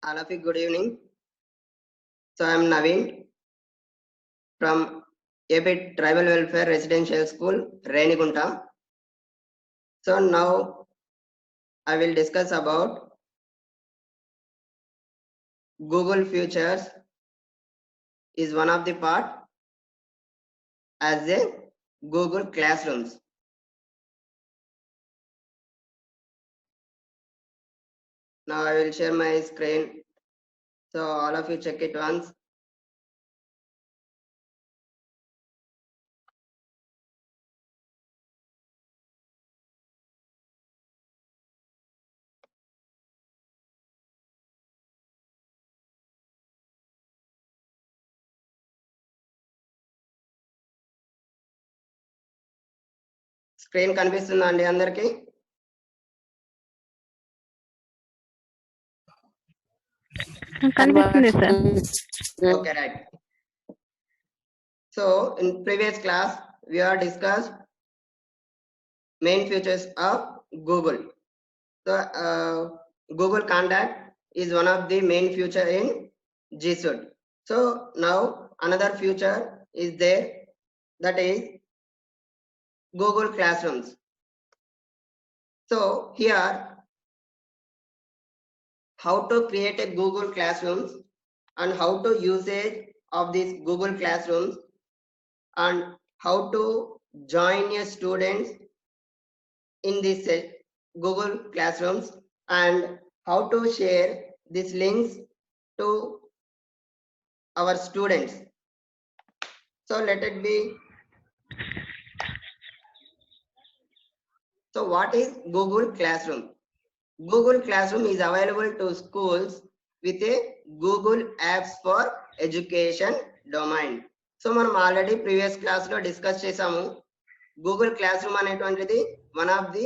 All of you, good evening. So I am Naveen from AB Tribal Welfare Residential School, Renigunta. So now I will discuss about Google Futures is one of the part as a Google Classrooms. Now I will share my screen. So all of you check it once. Screen కనిపిస్తుందా అండి అందరికి? కనిపిస్తుంది sir. Okay, right. So in previous class we are discussed main features of Google. So Google Contact is one of the main feature in G Suite. So now another feature is there, that is Google Classrooms. So here how to create a Google Classrooms and how to usage of these Google Classrooms and how to join your students in this Google Classrooms and how to share these links to our students. So let it be. So what is Google Classroom? Google Classroom is available to schools with a Google Apps for Education domain. So మనం already previous class లో discuss చేసాము. Google class room అనేటువంటిది one of the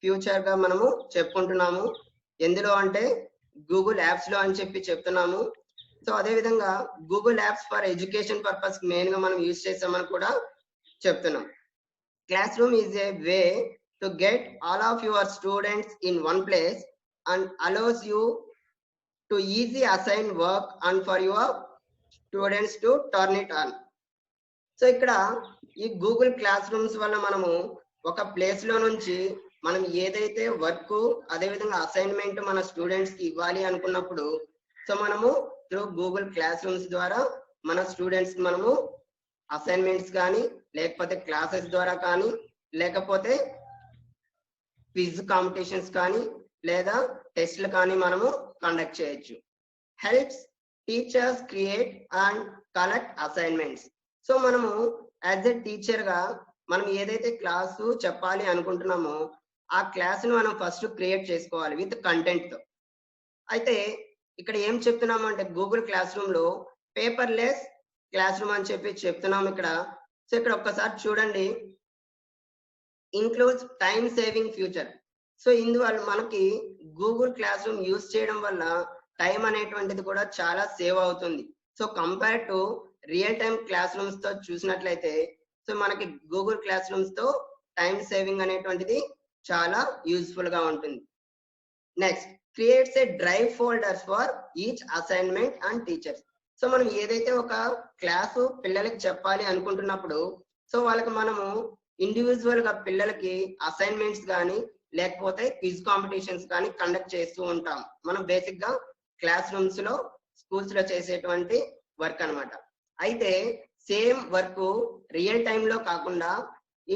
future గా మనము చెప్పుకుంటున్నాము. ఎందులో అంటే Google apps లో అని చెప్పి చెప్తున్నాము. సో అదే విధంగా Google apps for education purpose main గా మనం యూజ్ చేసామని కూడా చెప్తున్నాం. Class room is a way to get all of your students in one place and allows you to easy assign work and for your students to turn it on. So ఇక్కడ ఈ Google class rooms వల్ల మనము ఒక place లో నుంచి మనం ఏదైతే work అదే విధంగా అసైన్మెంట్ మన స్టూడెంట్స్ కి ఇవ్వాలి అనుకున్నప్పుడు సో మనము త్రూ గూగుల్ క్లాస్ రూమ్స్ ద్వారా మన స్టూడెంట్స్ కి మనము అసైన్మెంట్స్ కానీ లేకపోతే క్లాసెస్ ద్వారా కానీ లేకపోతే క్విజ్ కాంపిటీషన్స్ కానీ లేదా టెస్ట్లు కానీ మనము కండక్ట్ చేయొచ్చు. Helps teachers create and collect assignments. So మనము యాజ్ ఎ టీచర్ గా మనం ఏదైతే క్లాసు చెప్పాలి అనుకుంటున్నామో ఆ క్లాస్ ను మనం ఫస్ట్ క్రియేట్ చేసుకోవాలి విత్ కంటెంట్ తో. అయితే ఇక్కడ ఏం చెప్తున్నాము అంటే గూగుల్ క్లాస్ రూమ్ లో పేపర్లెస్ క్లాస్ రూమ్ అని చెప్పి చెప్తున్నాము ఇక్కడ. సో ఇక్కడ ఒక్కసారి చూడండి, includes time saving feature. So ఇందువల్ల మనకి గూగుల్ క్లాస్ రూమ్ యూజ్ చేయడం వల్ల టైం అనేటువంటిది కూడా చాలా సేవ్ అవుతుంది. So compare to real time class rooms తో చూసినట్లయితే సో మనకి గూగుల్ క్లాస్ రూమ్స్ తో టైం సేవింగ్ అనేటువంటిది చాలా యూజ్ఫుల్ గా ఉంటుంది. Next creates a drive folders for each assignment and teachers. So మనం ఏదైతే ఒక క్లాసు పిల్లలకి చెప్పాలి అనుకుంటున్నప్పుడు సో వాళ్ళకి మనము ఇండివిజువల్ గా పిల్లలకి అసైన్మెంట్స్ కానీ లేకపోతే క్విజ్ కాంపిటీషన్స్ కానీ కండక్ట్ చేస్తూ ఉంటాం. మనం బేసిక్ గా క్లాస్ రూమ్స్ లో స్కూల్స్ లో చేసేటువంటి వర్క్ అన్నమాట. అయితే సేమ్ వర్క్ రియల్ టైమ్ లో కాకుండా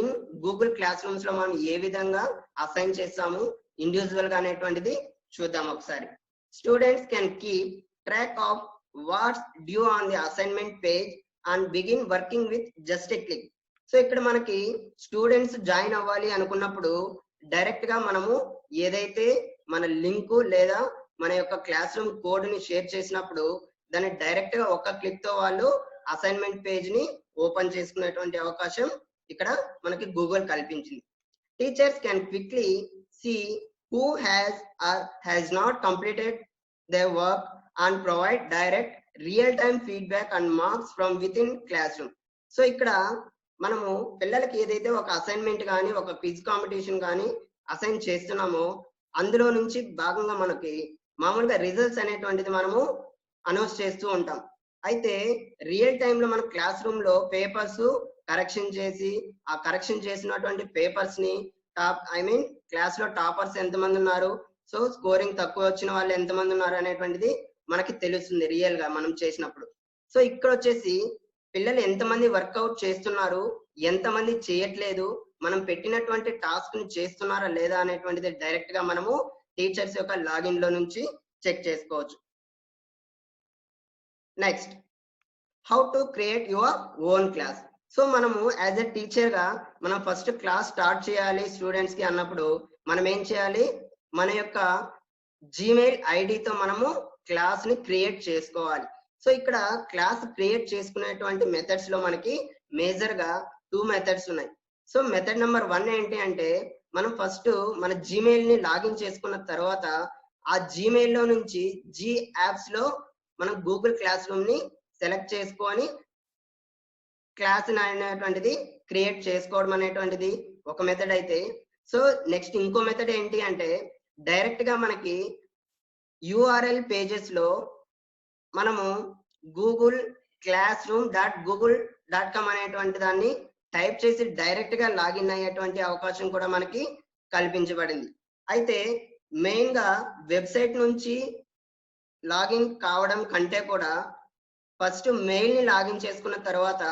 ఇన్ గూగుల్ క్లాస్ రూమ్స్ లో మనం ఏ విధంగా అసైన్ చేస్తాము ఇండివిజువల్ గా అనేటువంటిది చూద్దాం ఒకసారి. Students can keep track of what's due on the assignment page and begin working with just a click. So ఇక్కడ మనకి స్టూడెంట్స్ జాయిన్ అవ్వాలి అనుకున్నప్పుడు డైరెక్ట్ గా మనము ఏదైతే మన లింకు లేదా మన యొక్క క్లాస్ రూమ్ కోడ్ ని షేర్ చేసినప్పుడు దాన్ని డైరెక్ట్ గా ఒక క్లిక్ తో వాళ్ళు అసైన్మెంట్ పేజ్ ని ఓపెన్ చేసుకునేటువంటి అవకాశం ఇక్కడ మనకి గూగుల్ కల్పించింది. Teachers can quickly see who has or has not completed their work and provide direct real time feedback and marks from within classroom. So ఇక్కడ మనము పిల్లలకి ఏదైతే ఒక అసైన్మెంట్ కానీ ఒక క్విజ్ కాంపిటీషన్ కానీ అసైన్ చేస్తున్నామో అందులో నుంచి భాగంగా మనకి మామూలుగా రిజల్ట్స్ అనేటువంటిది మనము అనౌన్స్ చేస్తూ ఉంటాం. అయితే రియల్ టైమ్ లో మన క్లాస్ రూమ్ లో పేపర్స్ కరెక్షన్ చేసి ఆ కరెక్షన్ చేసినటువంటి పేపర్స్ ని క్లాస్ లో టాపర్స్ ఎంతమంది ఉన్నారు, సో స్కోరింగ్ తక్కువ వచ్చిన వాళ్ళు ఎంతమంది ఉన్నారు అనేటువంటిది మనకి తెలుస్తుంది రియల్ గా మనం చేసినప్పుడు. సో ఇక్కడ వచ్చేసి పిల్లలు ఎంతమంది వర్కౌట్ చేస్తున్నారు, ఎంతమంది చేయట్లేదు, మనం పెట్టినటువంటి టాస్క్ ని చేస్తున్నారా లేదా అనేటువంటిది డైరెక్ట్ గా మనము టీచర్స్ యొక్క లాగిన్ లో నుంచి చెక్ చేసుకోవచ్చు. Next, how to create your own class. So మనము యాజ్ ఎ టీచర్ గా మనం ఫస్ట్ క్లాస్ స్టార్ట్ చేయాలి స్టూడెంట్స్ కి అన్నప్పుడు మనం ఏం చేయాలి, మన యొక్క జీమెయిల్ ఐడితో మనము క్లాస్ ని క్రియేట్ చేసుకోవాలి. సో ఇక్కడ క్లాస్ క్రియేట్ చేసుకునేటువంటి మెథడ్స్ లో మనకి మేజర్ గా 2 మెథడ్స్ ఉన్నాయి. సో మెథడ్ నెంబర్ 1 ఏంటి అంటే, మనం ఫస్ట్ మన జీమెయిల్ ని లాగిన్ చేసుకున్న తర్వాత ఆ జీమెయిల్ లో నుంచి జీ యాప్స్ లో మనం గూగుల్ క్లాస్ రూమ్ ని సెలెక్ట్ చేసుకొని క్లాస్ అనేటువంటిది క్రియేట్ చేసుకోవడం అనేటువంటిది ఒక మెథడ్ అయితే, సో నెక్స్ట్ ఇంకో మెథడ్ ఏంటి అంటే, డైరెక్ట్ గా మనకి యూఆర్ఎల్ పేజెస్ లో మనము గూగుల్ క్లాస్ రూమ్ .google.com అనేటువంటి దాన్ని టైప్ చేసి డైరెక్ట్ గా లాగిన్ అయ్యేటువంటి అవకాశం కూడా మనకి కల్పించబడింది. అయితే మెయిన్ గా వెబ్సైట్ నుంచి లాగిన్ కావడం కంటే కూడా ఫస్ట్ మెయిల్ ని లాగిన్ చేసుకున్న తర్వాత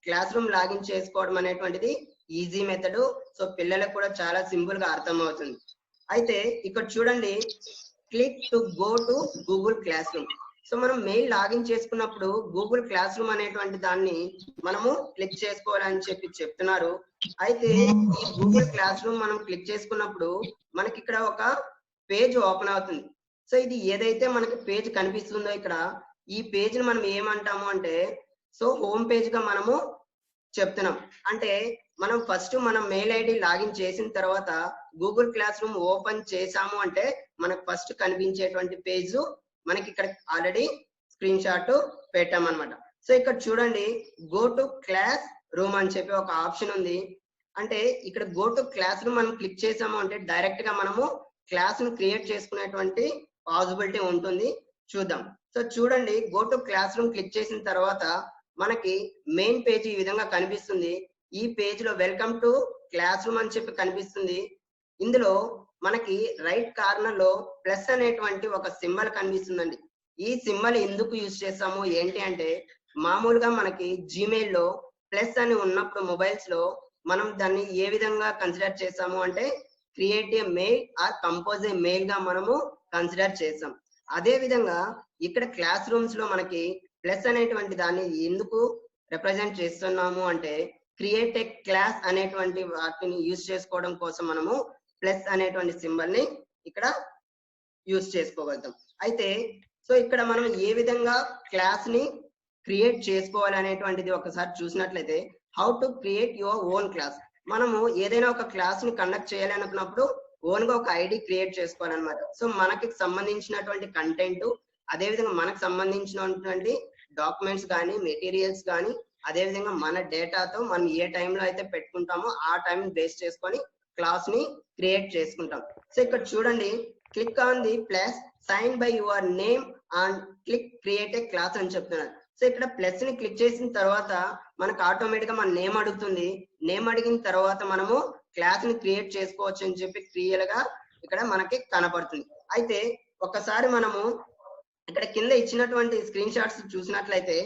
క్లాస్ రూమ్ లాగిన్ చేసుకోవడం అనేటువంటిది ఈజీ మెథడ్. సో పిల్లలకు కూడా చాలా సింపుల్ గా అర్థం అవుతుంది. అయితే ఇక్కడ చూడండి, click to go to Google class room. So మనం మెయిల్ లాగిన్ చేసుకున్నప్పుడు గూగుల్ క్లాస్ రూమ్ అనేటువంటి దాన్ని మనము క్లిక్ చేసుకోవాలని చెప్తున్నారు. అయితే ఈ గూగుల్ క్లాస్ రూమ్ మనం క్లిక్ చేసుకున్నప్పుడు మనకి ఇక్కడ ఒక పేజ్ ఓపెన్ అవుతుంది. సో ఇది ఏదైతే మనకి పేజ్ కనిపిస్తుందో ఇక్కడ, ఈ పేజ్ ని మనం ఏమంటాము అంటే, సో హోమ్ పేజ్ గా మనము చెప్తున్నాం. అంటే మనం ఫస్ట్ మనం మెయిల్ ఐడి లాగిన్ చేసిన తర్వాత గూగుల్ క్లాస్ రూమ్ ఓపెన్ చేసాము అంటే మనకు ఫస్ట్ కనిపించేటువంటి పేజ్ మనకి ఇక్కడ ఆల్రెడీ స్క్రీన్ షాట్ పెట్టామన్నమాట. సో ఇక్కడ చూడండి, గో టు క్లాస్ రూమ్ అని చెప్పి ఒక ఆప్షన్ ఉంది. అంటే ఇక్కడ గో టు క్లాస్ రూమ్ మనం క్లిక్ చేసాము అంటే డైరెక్ట్ గా మనము క్లాస్ ను క్రియేట్ చేసుకునేటువంటి పాసిబిలిటీ ఉంటుంది. చూద్దాం. సో చూడండి, go to class room click చేసిన తర్వాత మనకి మెయిన్ పేజ్ ఈ విధంగా కనిపిస్తుంది. ఈ పేజ్ లో వెల్కమ్ టు క్లాస్ రూమ్ అని చెప్పి కనిపిస్తుంది. ఇందులో మనకి రైట్ కార్నర్ లో ప్లస్ అనేటువంటి ఒక సింబల్ కనిపిస్తుందండి. ఈ సింబల్ ఎందుకు యూజ్ చేస్తాము ఏంటి అంటే, మామూలుగా మనకి జీమెయిల్ లో ప్లస్ అని ఉన్నప్పుడు మొబైల్స్ లో మనం దాన్ని ఏ విధంగా కన్సిడర్ చేస్తాము అంటే, create a mail or compose a mail గా మనము కన్సిడర్ చేస్తాం. అదే విధంగా ఇక్కడ క్లాస్ రూమ్స్ లో మనకి ప్లస్ అనేటువంటి దాన్ని ఎందుకు రిప్రజెంట్ చేస్తున్నాము అంటే, క్రియేట్ ఏ క్లాస్ అనేటువంటి వాటిని యూజ్ చేసుకోవడం కోసం మనము ప్లస్ అనేటువంటి సింబల్ ని ఇక్కడ యూజ్ చేసుకోగలుగుతాం. అయితే సో ఇక్కడ మనం ఏ విధంగా క్లాస్ ని క్రియేట్ చేసుకోవాలి అనేటువంటిది ఒకసారి చూసినట్లయితే, how to create your own class. మనము ఏదైనా ఒక క్లాస్ ని కండక్ట్ చేయాలి అనుకున్నప్పుడు ఓన్ గా ఒక ఐడి క్రియేట్ చేసుకోవాలన్నమాట. సో మనకి సంబంధించినటువంటి కంటెంట్, అదే విధంగా మనకు సంబంధించినటువంటి డాక్యుమెంట్స్ కానీ మెటీరియల్స్ కానీ, అదే విధంగా మన డేటాతో మనం ఏ టైంలో అయితే పెట్టుకుంటామో ఆ టైం బేస్ చేసుకొని క్లాస్ ని క్రియేట్ చేసుకుంటాం. సో ఇక్కడ చూడండి, click on the plus sign by your name and click create a class అని చెప్తున్నారు. సో ఇక్కడ ప్లస్ ని క్లిక్ చేసిన తర్వాత మనకు ఆటోమేటిక్ గా మన నేమ్ అడుగుతుంది. నేమ్ అడిగిన తర్వాత మనము క్లాస్ ని క్రియేట్ చేసుకోవచ్చు అని చెప్పి క్లియర్ గా ఇక్కడ మనకి కనపడుతుంది. అయితే ఒకసారి మనము ఇక్కడ కింద ఇచ్చినటువంటి స్క్రీన్ షాట్స్ చూసినట్లయితే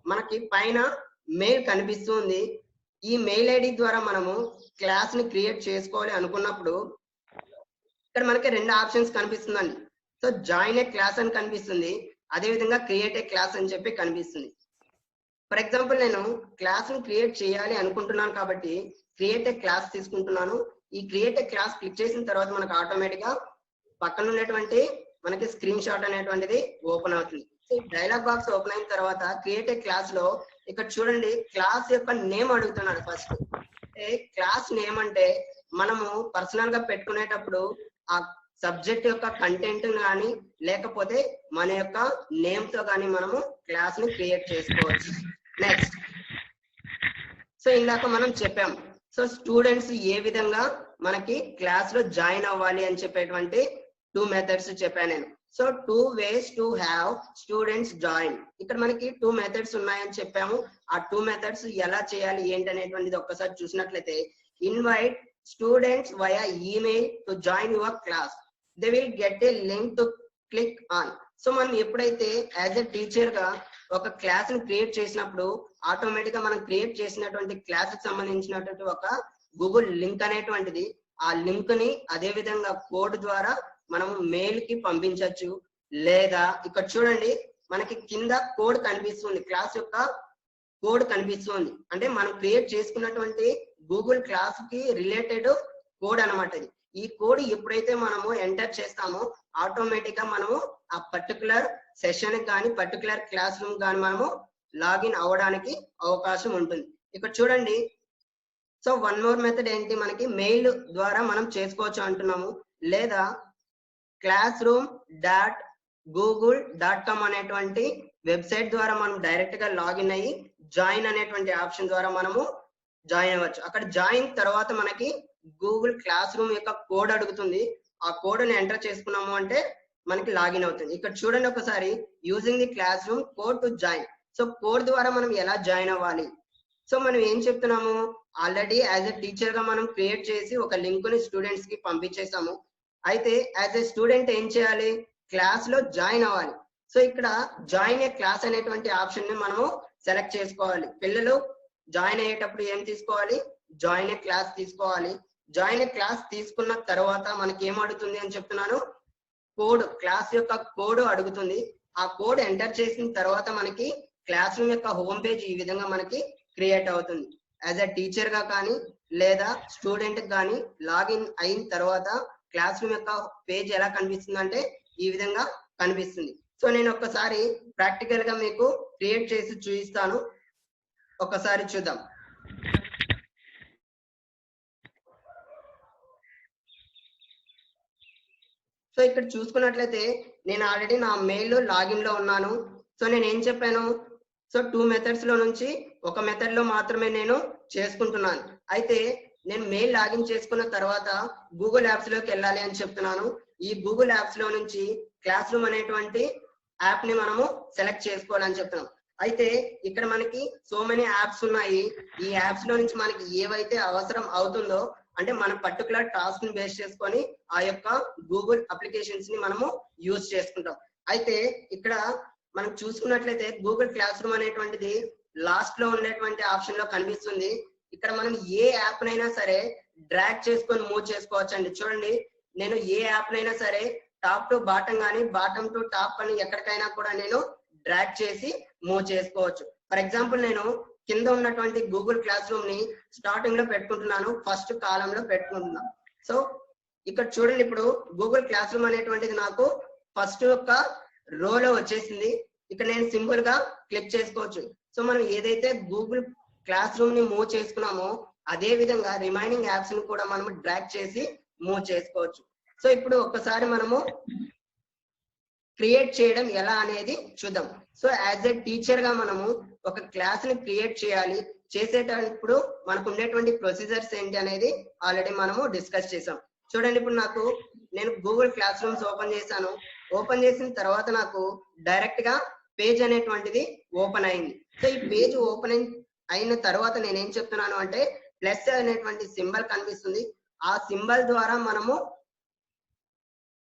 మనకి పైన మెయిల్ కనిపిస్తుంది. ఈ మెయిల్ ఐడి ద్వారా మనము క్లాస్ ని క్రియేట్ చేసుకోవాలి అనుకున్నప్పుడు ఇక్కడ మనకి 2 ఆప్షన్స్ కనిపిస్తుందండి. సో జాయిన్ ఏ క్లాస్ అని కనిపిస్తుంది, అదే విధంగా క్రియేట్ ఏ క్లాస్ అని చెప్పి కనిపిస్తుంది. ఫర్ ఎగ్జాంపుల్ నేను క్లాస్ ని క్రియేట్ చేయాలి అనుకుంటున్నాను కాబట్టి క్రియేట్ ఏ క్లాస్ తీసుకుంటున్నాను. ఈ క్రియేట్ ఏ క్లాస్ క్లిక్ చేసిన తర్వాత మనకు ఆటోమేటిక్ గా పక్కన ఉన్నటువంటి మనకి స్క్రీన్ షాట్ అనేటువంటిది ఓపెన్ అవుతుంది. సో డైలాగ్ బాక్స్ ఓపెన్ అయిన తర్వాత క్రియేట్ ఏ క్లాస్ లో ఇక్కడ చూడండి, క్లాస్ యొక్క నేమ్ అడుగుతున్నాడు ఫస్ట్. క్లాస్ నేమ్ అంటే మనము పర్సనల్ గా పెట్టుకునేటప్పుడు ఆ సబ్జెక్ట్ యొక్క కంటెంట్ కానీ లేకపోతే మన యొక్క నేమ్ తో కానీ మనము క్లాస్ ని క్రియేట్ చేసుకోవచ్చు. నెక్స్ట్, సో ఇందాక మనం చెప్పాం, సో స్టూడెంట్స్ ఏ విధంగా మనకి క్లాస్ లో జాయిన్ అవ్వాలి అని చెప్పేటువంటి టూ మెథడ్స్ చెప్పాను నేను. So 2 ways to have students join. ఇక్కడ మనకి 2 మెథడ్స్ ఉన్నాయని చెప్పాము. ఆ 2 మెథడ్స్ ఎలా చేయాలి ఏంటి అనేటువంటిది ఒక్కసారి చూసినట్లయితే, invite students via email to join your class. They will get a link to click on. So మనం ఎప్పుడైతే యాజ్ ఎ టీచర్ గా ఒక క్లాస్ ని క్రియేట్ చేసినప్పుడు ఆటోమేటిక్ గా మనం క్రియేట్ చేసినటువంటి క్లాస్ కి సంబంధించినటువంటి ఒక గూగుల్ లింక్ అనేటువంటిది, ఆ లింక్ ని అదే విధంగా కోడ్ ద్వారా మనం మెయిల్ కి పంపించవచ్చు. లేదా ఇక్కడ చూడండి మనకి కింద కోడ్ కనిపిస్తుంది, క్లాస్ యొక్క కోడ్ కనిపిస్తుంది. అంటే మనం క్రియేట్ చేసుకున్నటువంటి గూగుల్ క్లాస్ కి రిలేటెడ్ కోడ్ అనమాట ఇది. ఈ కోడ్ ఎప్పుడైతే మనము ఎంటర్ చేస్తామో ఆటోమేటిక్ గా మనము ఆ పర్టికులర్ సెషన్ కానీ పర్టికులర్ క్లాస్ రూమ్ కానీ మనము లాగిన్ అవ్వడానికి అవకాశం ఉంటుంది. ఇక్కడ చూడండి, సో వన్ మోర్ మెథడ్ ఏంటి, మనకి మెయిల్ ద్వారా మనం చేసుకోవచ్చు అంటున్నాము. లేదా classroom.google.com అనేటువంటి వెబ్సైట్ ద్వారా మనం డైరెక్ట్ గా లాగిన్ అయ్యి జాయిన్ అనేటువంటి ఆప్షన్ ద్వారా మనము జాయిన్ అవ్వచ్చు. అక్కడ జాయిన్ తర్వాత మనకి గూగుల్ క్లాస్ రూమ్ యొక్క కోడ్ అడుగుతుంది. ఆ కోడ్ ని ఎంటర్ చేసుకున్నాము అంటే మనకి లాగిన్ అవుతుంది. ఇక్కడ చూడండి ఒకసారి, using the class room code to join. So code ద్వారా మనం ఎలా జాయిన్ అవ్వాలి? సో మనం ఏం చెప్తున్నాము, ఆల్రెడీ యాజ్ ఎ టీచర్ గా మనం క్రియేట్ చేసి ఒక లింక్ ని స్టూడెంట్స్ కి పంపించేసాము. అయితే యాజ్ ఎ స్టూడెంట్ ఏం చేయాలి, క్లాస్ లో జాయిన్ అవ్వాలి. సో ఇక్కడ జాయిన్ ఏ క్లాస్ అనేటువంటి ఆప్షన్ ని మనము సెలెక్ట్ చేసుకోవాలి. పిల్లలు జాయిన్ అయ్యేటప్పుడు ఏం తీసుకోవాలి, జాయిన్ ఏ క్లాస్ తీసుకోవాలి. జాయిన్ ఏ క్లాస్ తీసుకున్న తర్వాత మనకి ఏం అడుగుతుంది అని చెప్తున్నాను, కోడ్, క్లాస్ యొక్క కోడ్ అడుగుతుంది. ఆ కోడ్ ఎంటర్ చేసిన తర్వాత మనకి క్లాస్ రూమ్ యొక్క హోమ్ పేజ్ ఈ విధంగా మనకి క్రియేట్ అవుతుంది. యాజ్ ఎ టీచర్ గా కానీ లేదా స్టూడెంట్ కానీ లాగిన్ అయిన తర్వాత క్లాస్ రూమ్ యొక్క పేజ్ ఎలా కనిపిస్తుంది అంటే ఈ విధంగా కనిపిస్తుంది. సో నేను ఒక్కసారి ప్రాక్టికల్ గా మీకు క్రియేట్ చేసి చూపిస్తాను, ఒకసారి చూద్దాం. సో ఇక్కడ చూసుకున్నట్లయితే నేను ఆల్రెడీ నా మెయిల్ లాగిన్ లో ఉన్నాను. సో నేను ఏం చెప్పాను, సో 2 మెథడ్స్ లో నుంచి ఒక మెథడ్ లో మాత్రమే నేను చేసుకుంటున్నాను. అయితే నేను మెయిల్ లాగిన్ చేసుకున్న తర్వాత గూగుల్ యాప్స్ లోకి వెళ్ళాలి అని చెప్తున్నాను. ఈ గూగుల్ యాప్స్ లో నుంచి క్లాస్ రూమ్ అనేటువంటి యాప్ ని మనము సెలెక్ట్ చేసుకోవాలని చెప్తున్నాం. అయితే ఇక్కడ మనకి సో మెనీ యాప్స్ ఉన్నాయి. ఈ యాప్స్ లో నుంచి మనకి ఏవైతే అవసరం అవుతుందో, అంటే మన పర్టికులర్ టాస్క్ ని బేస్ చేసుకొని ఆ యొక్క గూగుల్ అప్లికేషన్స్ ని మనము యూజ్ చేసుకుంటాం. అయితే ఇక్కడ మనం చూసుకున్నట్లయితే గూగుల్ క్లాస్ రూమ్ అనేటువంటిది లాస్ట్ లో ఉండేటువంటి ఆప్షన్ లో కనిపిస్తుంది. ఇక్కడ మనం ఏ యాప్ నైనా సరే డ్రాగ్ చేసుకొని మూవ్ చేసుకోవచ్చు అండి. చూడండి, నేను ఏ యాప్ నైనా సరే టాప్ టు బాటం కానీ బాటం టు టాప్ అని ఎక్కడికైనా కూడా నేను డ్రాగ్ చేసి మూవ్ చేసుకోవచ్చు. ఫర్ ఎగ్జాంపుల్ నేను కింద ఉన్నటువంటి గూగుల్ క్లాస్ రూమ్ ని స్టార్టింగ్ లో పెట్టుకుంటున్నాను, ఫస్ట్ కాలం లో పెట్టుకుంటున్నాను. సో ఇక్కడ చూడండి, ఇప్పుడు గూగుల్ క్లాస్ రూమ్ అనేటువంటిది నాకు ఫస్ట్ యొక్క రోలో వచ్చేసింది. ఇక్కడ నేను సింపుల్ గా క్లిక్ చేసుకోవచ్చు. సో మనం ఏదైతే గూగుల్ క్లాస్ రూమ్ ని మూవ్ చేసుకున్నామో అదే విధంగా రిమైనింగ్ యాప్స్ ని కూడా మనము డ్రాగ్ చేసి మూవ్ చేసుకోవచ్చు. సో ఇప్పుడు ఒక్కసారి మనము క్రియేట్ చేయడం ఎలా అనేది చూద్దాం. సో యాజ్ ఎ టీచర్ గా మనము ఒక క్లాస్ ని క్రియేట్ చేయాలి. చేసేటప్పుడు మనకు ఉండేటువంటి ప్రొసీజర్స్ ఏంటి అనేది ఆల్రెడీ మనము డిస్కస్ చేసాం. చూడండి, ఇప్పుడు నాకు నేను గూగుల్ క్లాస్ రూమ్స్ ఓపెన్ చేశాను. ఓపెన్ చేసిన తర్వాత నాకు డైరెక్ట్ గా పేజ్ అనేటువంటిది ఓపెన్ అయింది. సో ఈ పేజ్ ఓపెన్ అయిన తర్వాత నేను ఏం చెప్తున్నాను అంటే ప్లస్ అనేటువంటి సింబల్ కనిపిస్తుంది. ఆ సింబల్ ద్వారా మనము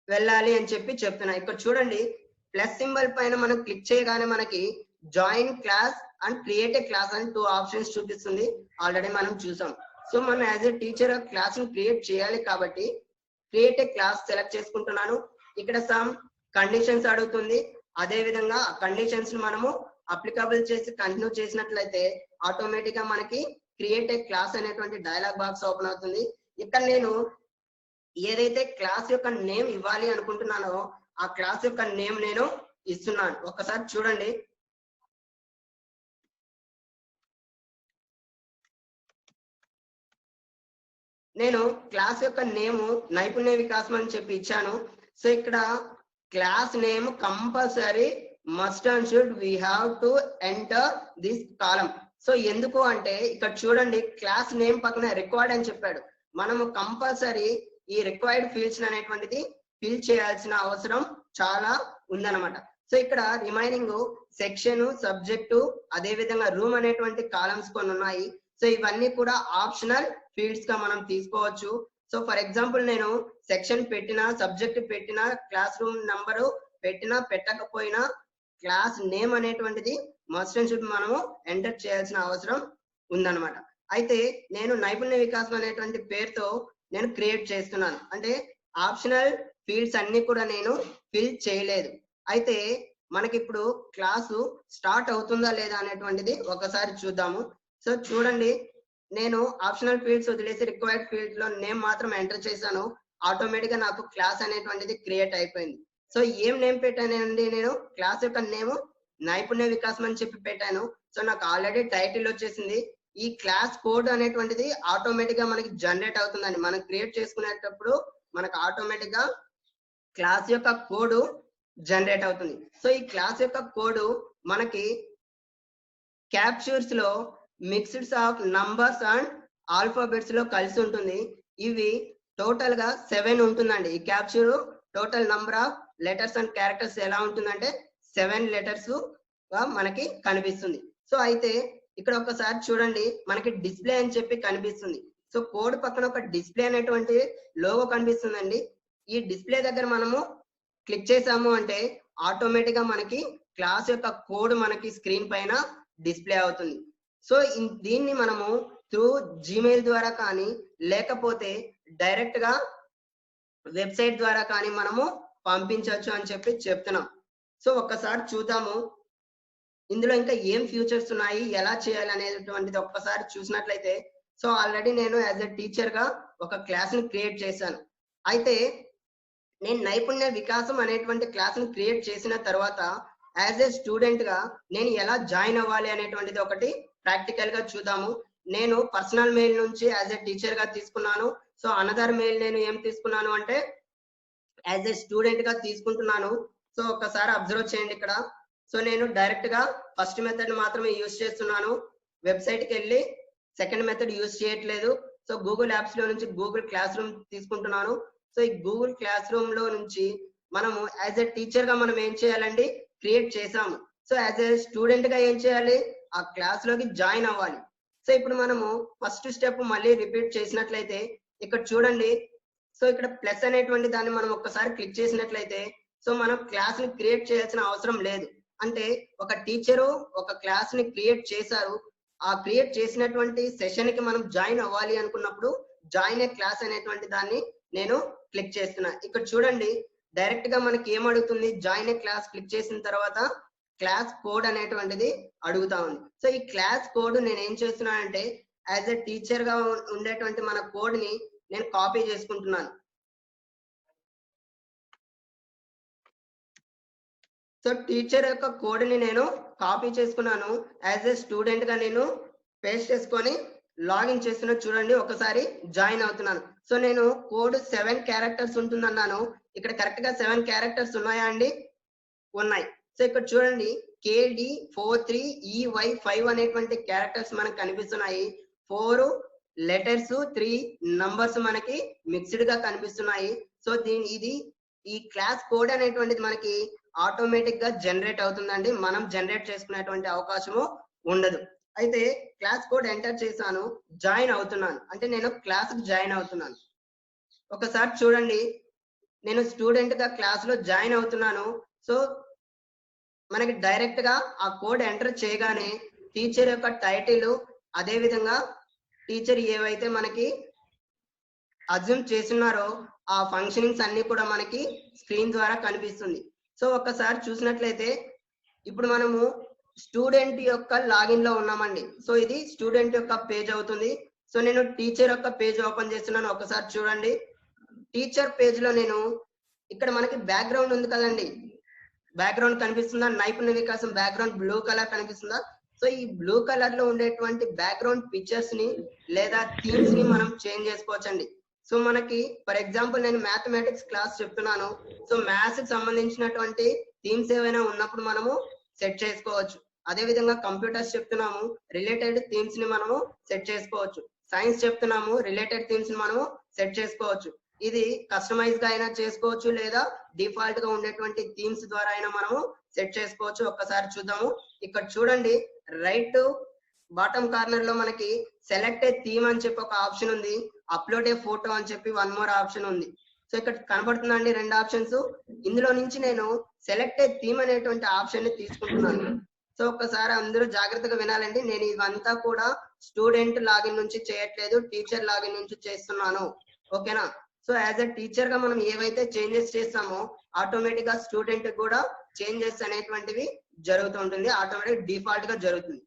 వెళ్ళాలి అని చెప్పి చెప్తున్నా. ఇక్కడ చూడండి, ప్లస్ సింబల్ పైన మనం క్లిక్ చేయగానే మనకి join class and create a class అని 2 ఆప్షన్స్ చూపిస్తుంది. ఆల్రెడీ మనం చూసాం. సో మనం యాజ్ ఎ టీచర్ క్లాస్ ని క్రియేట్ చేయాలి కాబట్టి క్రియేట్ ఏ క్లాస్ సెలెక్ట్ చేసుకుంటున్నాను. ఇక్కడ సమ్ కండిషన్స్ అడుగుతుంది. అదే విధంగా ఆ కండిషన్స్ ని మనము అప్లికబుల్ చేసి కంటిన్యూ చేసినట్లయితే ఆటోమేటిక్ గా మనకి క్రియేట్ ఏ క్లాస్ అనేటువంటి డైలాగ్ బాక్స్ ఓపెన్ అవుతుంది. ఇక్కడ నేను ఏదైతే క్లాస్ యొక్క నేమ్ ఇవ్వాలి అనుకుంటున్నానో ఆ క్లాస్ యొక్క నేమ్ నేను ఇస్తున్నాను. ఒక్కసారి చూడండి, నేను క్లాస్ యొక్క నేమ్ నైపుణ్య వికాసం అని చెప్పి ఇచ్చాను. సో ఇక్కడ class name compulsory must and should we have to enter this column. So ఎందుకు అంటే ఇక్కడ చూడండి, క్లాస్ నేమ్ పక్కన రిక్వైర్డ్ అని చెప్పాడు. మనము కంపల్సరీ ఈ రిక్వైర్డ్ ఫీల్డ్స్ అనేటువంటిది ఫిల్ చేయాల్సిన అవసరం చాలా ఉందన్నమాట. సో ఇక్కడ రిమైనింగ్ సెక్షన్, సబ్జెక్టు, అదే విధంగా రూమ్ అనేటువంటి కాలమ్స్ కొన్ని ఉన్నాయి. సో ఇవన్నీ కూడా ఆప్షనల్ ఫీల్డ్స్ గా మనం తీసుకోవచ్చు. సో ఫర్ ఎగ్జాంపుల్ నేను సెక్షన్ పెట్టినా, సబ్జెక్ట్ పెట్టినా, క్లాస్ రూమ్ నంబరు పెట్టినా పెట్టకపోయినా క్లాస్ నేమ్ అనేటువంటిది మస్ట్ అండ్ షుడ్ మనము ఎంటర్ చేయాల్సిన అవసరం ఉందన్నమాట. అయితే నేను నైపుణ్య వికాసం అనేటువంటి పేరుతో నేను క్రియేట్ చేస్తున్నాను. అంటే ఆప్షనల్ ఫీల్డ్స్ అన్ని కూడా నేను ఫిల్ చేయలేదు. అయితే మనకి ఇప్పుడు క్లాసు స్టార్ట్ అవుతుందా లేదా అనేటువంటిది ఒకసారి చూద్దాము. సో చూడండి, నేను ఆప్షనల్ ఫీల్డ్స్ వదిలేసి రిక్వైర్డ్ ఫీల్డ్ లో నేమ్ మాత్రం ఎంటర్ చేశాను. ఆటోమేటిక్ గా నాకు క్లాస్ అనేటువంటిది క్రియేట్ అయిపోయింది. సో ఏం నేమ్ పెట్టానండి, నేను క్లాస్ యొక్క నేమ్ నైపుణ్య వికాసం అని చెప్పి పెట్టాను. సో నాకు ఆల్రెడీ టైటిల్ వచ్చేసింది. ఈ క్లాస్ కోడ్ అనేటువంటిది ఆటోమేటిక్ గా మనకి జనరేట్ అవుతుందండి. మనం క్రియేట్ చేసుకునేటప్పుడు మనకు ఆటోమేటిక్ గా క్లాస్ యొక్క కోడ్ జనరేట్ అవుతుంది. సో ఈ క్లాస్ యొక్క కోడ్ మనకి క్యాప్చర్స్ లో mixed of numbers and alphabets లో కలిసి ఉంటుంది. ఇవి టోటల్ గా 7 ఉంటుందండి. ఈ capture total number of letters and characters ఎలా ఉంటుందంటే 7 లెటర్స్ గా మనకి కనిపిస్తుంది. సో అయితే ఇక్కడ ఒకసారి చూడండి, మనకి డిస్ప్లే అని చెప్పి కనిపిస్తుంది. సో కోడ్ పక్కన ఒక డిస్ప్లే అనేటువంటి లోగో కనిపిస్తుందండి. ఈ డిస్ప్లే దగ్గర మనము క్లిక్ చేసాము అంటే ఆటోమేటిక్ గా మనకి క్లాస్ యొక్క కోడ్ మనకి స్క్రీన్ పైన డిస్ప్లే అవుతుంది. సో దీన్ని మనము త్రూ జీమెయిల్ ద్వారా కానీ లేకపోతే డైరెక్ట్ గా వెబ్సైట్ ద్వారా కానీ మనము పంపించవచ్చు అని చెప్పి చెప్తున్నాం. సో ఒక్కసారి చూద్దాము ఇందులో ఇంకా ఏం ఫ్యూచర్స్ ఉన్నాయి, ఎలా చేయాలి అనేటువంటిది ఒక్కసారి చూసినట్లయితే. సో ఆల్రెడీ నేను యాజ్ ఎ టీచర్ గా ఒక క్లాస్ ని క్రియేట్ చేశాను. అయితే నేను నైపుణ్య వికాసం అనేటువంటి క్లాస్ ని క్రియేట్ చేసిన తర్వాత యాజ్ ఏ స్టూడెంట్ గా నేను ఎలా జాయిన్ అవ్వాలి అనేటువంటిది ఒకటి ప్రాక్టికల్ గా చూద్దాము. నేను పర్సనల్ మెయిల్ నుంచి యాజ్ ఏ టీచర్ గా తీసుకున్నాను. సో అనదర్ మెయిల్ నేను ఏం తీసుకున్నాను అంటే యాజ్ ఏ స్టూడెంట్ గా తీసుకుంటున్నాను. సో ఒక్కసారి అబ్జర్వ్ చేయండి ఇక్కడ. సో నేను డైరెక్ట్ గా ఫస్ట్ మెథడ్ మాత్రమే యూజ్ చేస్తున్నాను. వెబ్సైట్ కి వెళ్ళి సెకండ్ మెథడ్ యూజ్ చేయట్లేదు. సో గూగుల్ యాప్స్ లో నుంచి గూగుల్ క్లాస్ రూమ్ తీసుకుంటున్నాను. సో ఈ గూగుల్ క్లాస్ రూమ్ లో నుంచి మనము యాజ్ ఎ టీచర్ గా మనం ఏం చేయాలండి, క్రియేట్ చేసాము. సో యాజ్ ఎ స్టూడెంట్ గా ఏం చేయాలి, ఆ క్లాస్ లోకి జాయిన్ అవ్వాలి. సో ఇప్పుడు మనము ఫస్ట్ స్టెప్ మళ్ళీ రిపీట్ చేసినట్లయితే ఇక్కడ చూడండి. సో ఇక్కడ ప్లస్ అనేటువంటి దాన్ని మనం ఒక్కసారి క్లిక్ చేసినట్లయితే సో మనం క్లాస్ ని క్రియేట్ చేయాల్సిన అవసరం లేదు. అంటే ఒక టీచరు ఒక క్లాస్ ని క్రియేట్ చేశారు. ఆ క్రియేట్ చేసినటువంటి సెషన్ కి మనం జాయిన్ అవ్వాలి అనుకున్నప్పుడు జాయిన్ ఏ క్లాస్ అనేటువంటి దాన్ని నేను క్లిక్ చేస్తున్నా. ఇక్కడ చూడండి, డైరెక్ట్ గా మనకి ఏం అడుగుతుంది, జాయిన్ ఏ క్లాస్ క్లిక్ చేసిన తర్వాత క్లాస్ కోడ్ అనేటువంటిది అడుగుతా ఉంది. సో ఈ క్లాస్ కోడ్ నేను ఏం చేస్తున్నానంటే యాజ్ ఎ టీచర్ గా ఉండేటువంటి మన కోడ్ ని నేను కాపీ చేసుకుంటున్నాను. సో టీచర్ యొక్క కోడ్ ని నేను కాపీ చేసుకున్నాను. యాజ్ ఏ స్టూడెంట్ గా నేను పేస్ట్ చేసుకొని లాగిన్ చేస్తున్నా. చూడండి, ఒకసారి జాయిన్ అవుతున్నాను. సో నేను కోడ్ 7 క్యారెక్టర్స్ ఉంటుందన్నాను. ఇక్కడ కరెక్ట్ గా 7 క్యారెక్టర్స్ ఉన్నాయా అండి? ఉన్నాయి. సో ఇక్కడ చూడండి, KD43EY5 అనేటువంటి క్యారెక్టర్స్ మనకు కనిపిస్తున్నాయి. 4 లెటర్స్, 3 నంబర్స్ మనకి మిక్స్డ్ గా కనిపిస్తున్నాయి. సో ఇది ఈ క్లాస్ కోడ్ అనేటువంటిది మనకి ఆటోమేటిక్ గా జనరేట్ అవుతుందండి. మనం జనరేట్ చేసుకునేటువంటి అవకాశము ఉండదు. అయితే క్లాస్ కోడ్ ఎంటర్ చేశాను, జాయిన్ అవుతున్నాను. అంటే నేను క్లాస్ కి జాయిన్ అవుతున్నాను. ఒకసారి చూడండి, నేను స్టూడెంట్ గా క్లాస్ లో జాయిన్ అవుతున్నాను. సో మనకి డైరెక్ట్ గా ఆ కోడ్ ఎంటర్ చేయగానే టీచర్ యొక్క టైటిల్, అదే విధంగా టీచర్ ఏవైతే మనకి అజ్యూమ్ చేస్తున్నారో ఆ ఫంక్షనింగ్స్ అన్ని కూడా మనకి స్క్రీన్ ద్వారా కనిపిస్తుంది. సో ఒక్కసారి చూసినట్లయితే ఇప్పుడు మనము స్టూడెంట్ యొక్క లాగిన్ లో ఉన్నామండి. సో ఇది స్టూడెంట్ యొక్క పేజ్ అవుతుంది. సో నేను టీచర్ యొక్క పేజ్ ఓపెన్ చేస్తున్నాను. ఒకసారి చూడండి, టీచర్ పేజ్ లో నేను ఇక్కడ మనకి బ్యాక్గ్రౌండ్ ఉంది కదండి, బ్యాక్గ్రౌండ్ కనిపిస్తుందా? నైపుణ్య వికాసం బ్యాక్గ్రౌండ్ బ్లూ కలర్ కనిపిస్తుందా? సో ఈ బ్లూ కలర్ లో ఉండేటువంటి బ్యాక్గ్రౌండ్ పిక్చర్స్ ని లేదా థీమ్స్ ని మనం చేంజ్ చేసుకోవచ్చండి. సో మనకి ఫర్ ఎగ్జాంపుల్ నేను మ్యాథమెటిక్స్ క్లాస్ చెప్తున్నాను. సో మ్యాథ్స్ కి సంబంధించినటువంటి థీమ్స్ ఏవైనా ఉన్నప్పుడు మనము సెట్ చేసుకోవచ్చు. అదే విధంగా కంప్యూటర్స్ చెప్తున్నాము, రిలేటెడ్ థీమ్స్ ని మనము సెట్ చేసుకోవచ్చు. సైన్స్ చెప్తున్నాము, రిలేటెడ్ థీమ్స్ ని మనము సెట్ చేసుకోవచ్చు. ఇది కస్టమైజ్ గా అయినా చేసుకోవచ్చు, లేదా డిఫాల్ట్ గా ఉండేటువంటి థీమ్స్ ద్వారా అయినా మనము సెట్ చేసుకోవచ్చు. ఒక్కసారి చూద్దాము. ఇక్కడ చూడండి, రైట్ బాటమ్ కార్నర్ లో మనకి సెలెక్ట్ ఏ థీమ్ అని చెప్పి ఒక ఆప్షన్ ఉంది, అప్లోడ్ ఏ ఫోటో అని చెప్పి వన్ మోర్ ఆప్షన్ ఉంది. సో ఇక్కడ కనబడుతుందండి రెండు ఆప్షన్స్. ఇందులో నుంచి నేను సెలెక్ట్ ఏ థీమ్ అనేటువంటి ఆప్షన్ ని తీసుకుంటున్నాను. సో ఒక్కసారి అందరూ జాగ్రత్తగా వినాలండి. నేను ఇవంతా కూడా స్టూడెంట్ లాగిన్ నుంచి చేయట్లేదు, టీచర్ లాగిన్ నుంచి చేస్తున్నాను. ఓకేనా? సో యాజ్ ఎ టీచర్ గా మనం ఏవైతే చేంజెస్ చేస్తామో ఆటోమేటిక్ గా స్టూడెంట్ కూడా చేంజెస్ అనేటువంటివి జరుగుతూ ఉంటుంది, ఆటోమేటిక్ డిఫాల్ట్ గా జరుగుతుంది.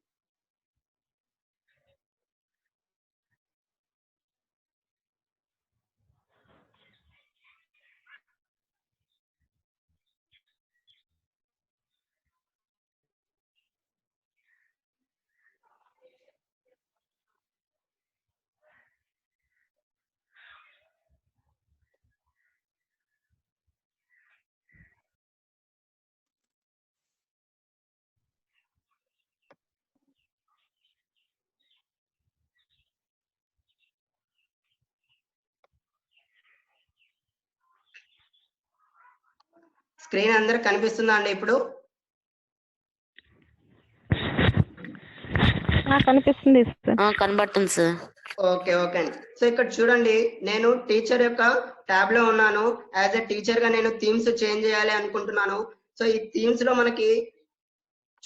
స్క్రీన్ అందరికి కనిపిస్తుందా అండి ఇప్పుడు? కనిపిస్తుంది సార్. కనబడుతుంది సార్. ఓకే ఓకే అండి. సో ఇక్కడ చూడండి, నేను టీచర్ యొక్క ట్యాబ్ లో ఉన్నాను. యాజ్ ఎ టీచర్ గా నేను థీమ్స్ చేంజ్ చేయాలి అనుకుంటున్నాను. సో ఈ థీమ్స్ లో మనకి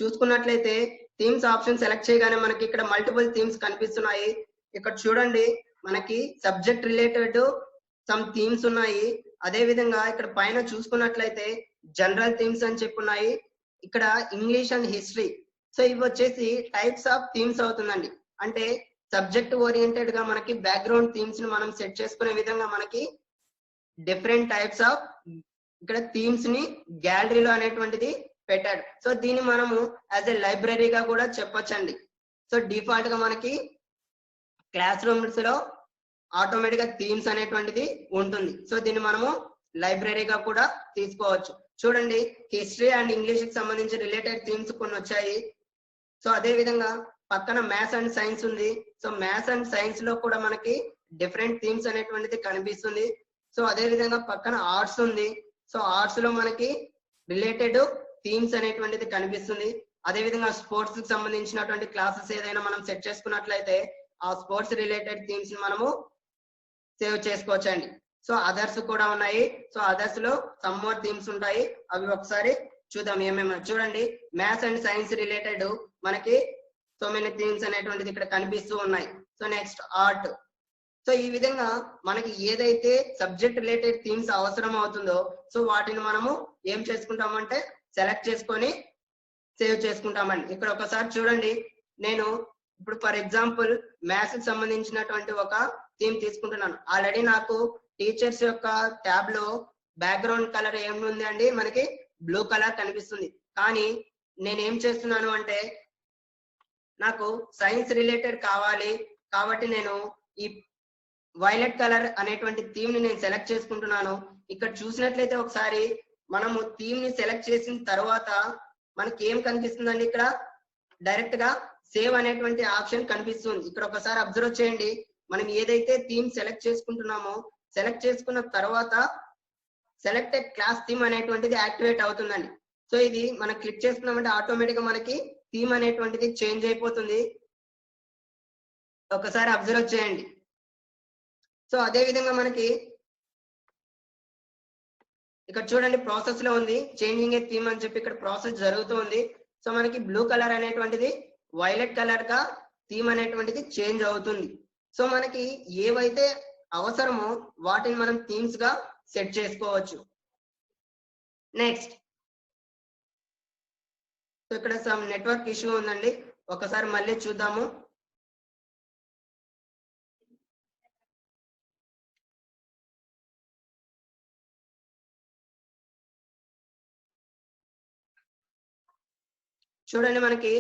చూసుకున్నట్లయితే థీమ్స్ ఆప్షన్ సెలెక్ట్ చేయగానే మనకి ఇక్కడ మల్టిపుల్ థీమ్స్ కనిపిస్తున్నాయి. ఇక్కడ చూడండి, మనకి సబ్జెక్ట్ రిలేటెడ్ సమ్ థీమ్స్ ఉన్నాయి. అదే విధంగా ఇక్కడ పైన చూసుకున్నట్లయితే జనరల్ థీమ్స్ అని చెప్పున్నాయి. ఇక్కడ ఇంగ్లీష్ అండ్ హిస్టరీ. సో ఇవి వచ్చేసి టైప్స్ ఆఫ్ థీమ్స్ అవుతుందండి. అంటే సబ్జెక్ట్ ఓరియంటెడ్ గా మనకి బ్యాక్గ్రౌండ్ థీమ్స్ ని మనం సెట్ చేసుకునే విధంగా మనకి డిఫరెంట్ టైప్స్ ఆఫ్ ఇక్కడ థీమ్స్ ని గ్యాలరీలో అనేటువంటిది పెట్టాడు. సో దీన్ని మనము యాజ్ ఎ లైబ్రరీగా కూడా చెప్పొచ్చండి. సో డిఫాల్ట్ గా మనకి క్లాస్ రూమ్స్ లో ఆటోమేటిక్ గా థీమ్స్ అనేటువంటిది ఉంటుంది. సో దీన్ని మనము లైబ్రరీగా కూడా తీసుకోవచ్చు. చూడండి, హిస్టరీ అండ్ ఇంగ్లీష్ కి సంబంధించి రిలేటెడ్ థీమ్స్ కొన్ని వచ్చాయి. సో అదే విధంగా పక్కన మ్యాథ్స్ అండ్ సైన్స్ ఉంది. సో మ్యాథ్స్ అండ్ సైన్స్ లో కూడా మనకి డిఫరెంట్ థీమ్స్ అనేటువంటిది కనిపిస్తుంది. సో అదే విధంగా పక్కన ఆర్ట్స్ ఉంది. సో ఆర్ట్స్ లో మనకి రిలేటెడ్ థీమ్స్ అనేటువంటిది కనిపిస్తుంది. అదే విధంగా స్పోర్ట్స్ కి సంబంధించినటువంటి క్లాసెస్ ఏదైనా మనం సెట్ చేసుకున్నట్లయితే ఆ స్పోర్ట్స్ రిలేటెడ్ థీమ్స్ ని మనము సేవ్ చేసుకోవచ్చండి. సో అదర్స్ కూడా ఉన్నాయి. సో అదర్స్ లో సమ్ మోర్ థీమ్స్ ఉంటాయి, అవి ఒకసారి చూద్దాం ఏమేమి. చూడండి, మ్యాథ్స్ అండ్ సైన్స్ రిలేటెడ్ మనకి సో మెనీ థీమ్స్ అనేటువంటిది ఇక్కడ కనిపిస్తూ ఉన్నాయి. So next art. సో ఈ విధంగా మనకి ఏదైతే సబ్జెక్ట్ రిలేటెడ్ థీమ్స్ అవసరం అవుతుందో సో వాటిని మనము ఏం చేసుకుంటామంటే సెలెక్ట్ చేసుకొని సేవ్ చేసుకుంటామండి. ఇక్కడ ఒకసారి చూడండి, నేను ఇప్పుడు ఫర్ ఎగ్జాంపుల్ మ్యాథ్స్ కి సంబంధించినటువంటి ఒక థీమ్ తీసుకుంటున్నాను. ఆల్రెడీ నాకు టీచర్స్ యొక్క ట్యాబ్ లో బ్యాక్గ్రౌండ్ కలర్ ఏముంది అండి, మనకి బ్లూ కలర్ కనిపిస్తుంది. కానీ నేను ఏం చేస్తున్నాను అంటే నాకు సైన్స్ రిలేటెడ్ కావాలి కాబట్టి నేను ఈ వైలెట్ కలర్ అనేటువంటి థీమ్ ని నేను సెలెక్ట్ చేసుకుంటున్నాను. ఇక్కడ చూసినట్లయితే ఒకసారి మనము థీమ్ ని సెలెక్ట్ చేసిన తర్వాత మనకి ఏం కనిపిస్తుందండి, ఇక్కడ డైరెక్ట్ గా సేవ్ అనేటువంటి ఆప్షన్ కనిపిస్తుంది. ఇక్కడ ఒకసారి అబ్జర్వ్ చేయండి, మనం ఏదైతే థీమ్ సెలెక్ట్ చేసుకుంటున్నామో సెలెక్ట్ చేసుకున్న తర్వాత సెలెక్టెడ్ క్లాస్ థీమ్ అనేటువంటిది యాక్టివేట్ అవుతుందండి. సో ఇది మనం క్లిక్ చేసుకున్నామంటే ఆటోమేటిక్ గా మనకి థీమ్ అనేటువంటిది చేంజ్ అయిపోతుంది. ఒకసారి అబ్జర్వ్ చేయండి. సో అదే విధంగా మనకి ఇక్కడ చూడండి ప్రాసెస్ లో ఉంది, చేంజింగ్ ఏ థీమ్ అని చెప్పి ఇక్కడ ప్రాసెస్ జరుగుతుంది. సో మనకి బ్లూ కలర్ అనేటువంటిది వైలెట్ కలర్ గా థీమ్ అనేటువంటిది చేంజ్ అవుతుంది. సో మనకి ఏవైతే అవసరమో వాటిని మనం థీమ్స్ గా సెట్ చేసుకోవచ్చు. నెక్స్ట్, సో ఇక్కడ సమ్ నెట్వర్క్ ఇష్యూ ఉందండి, ఒకసారి మళ్ళీ చూద్దాము. చూడండి, మనకి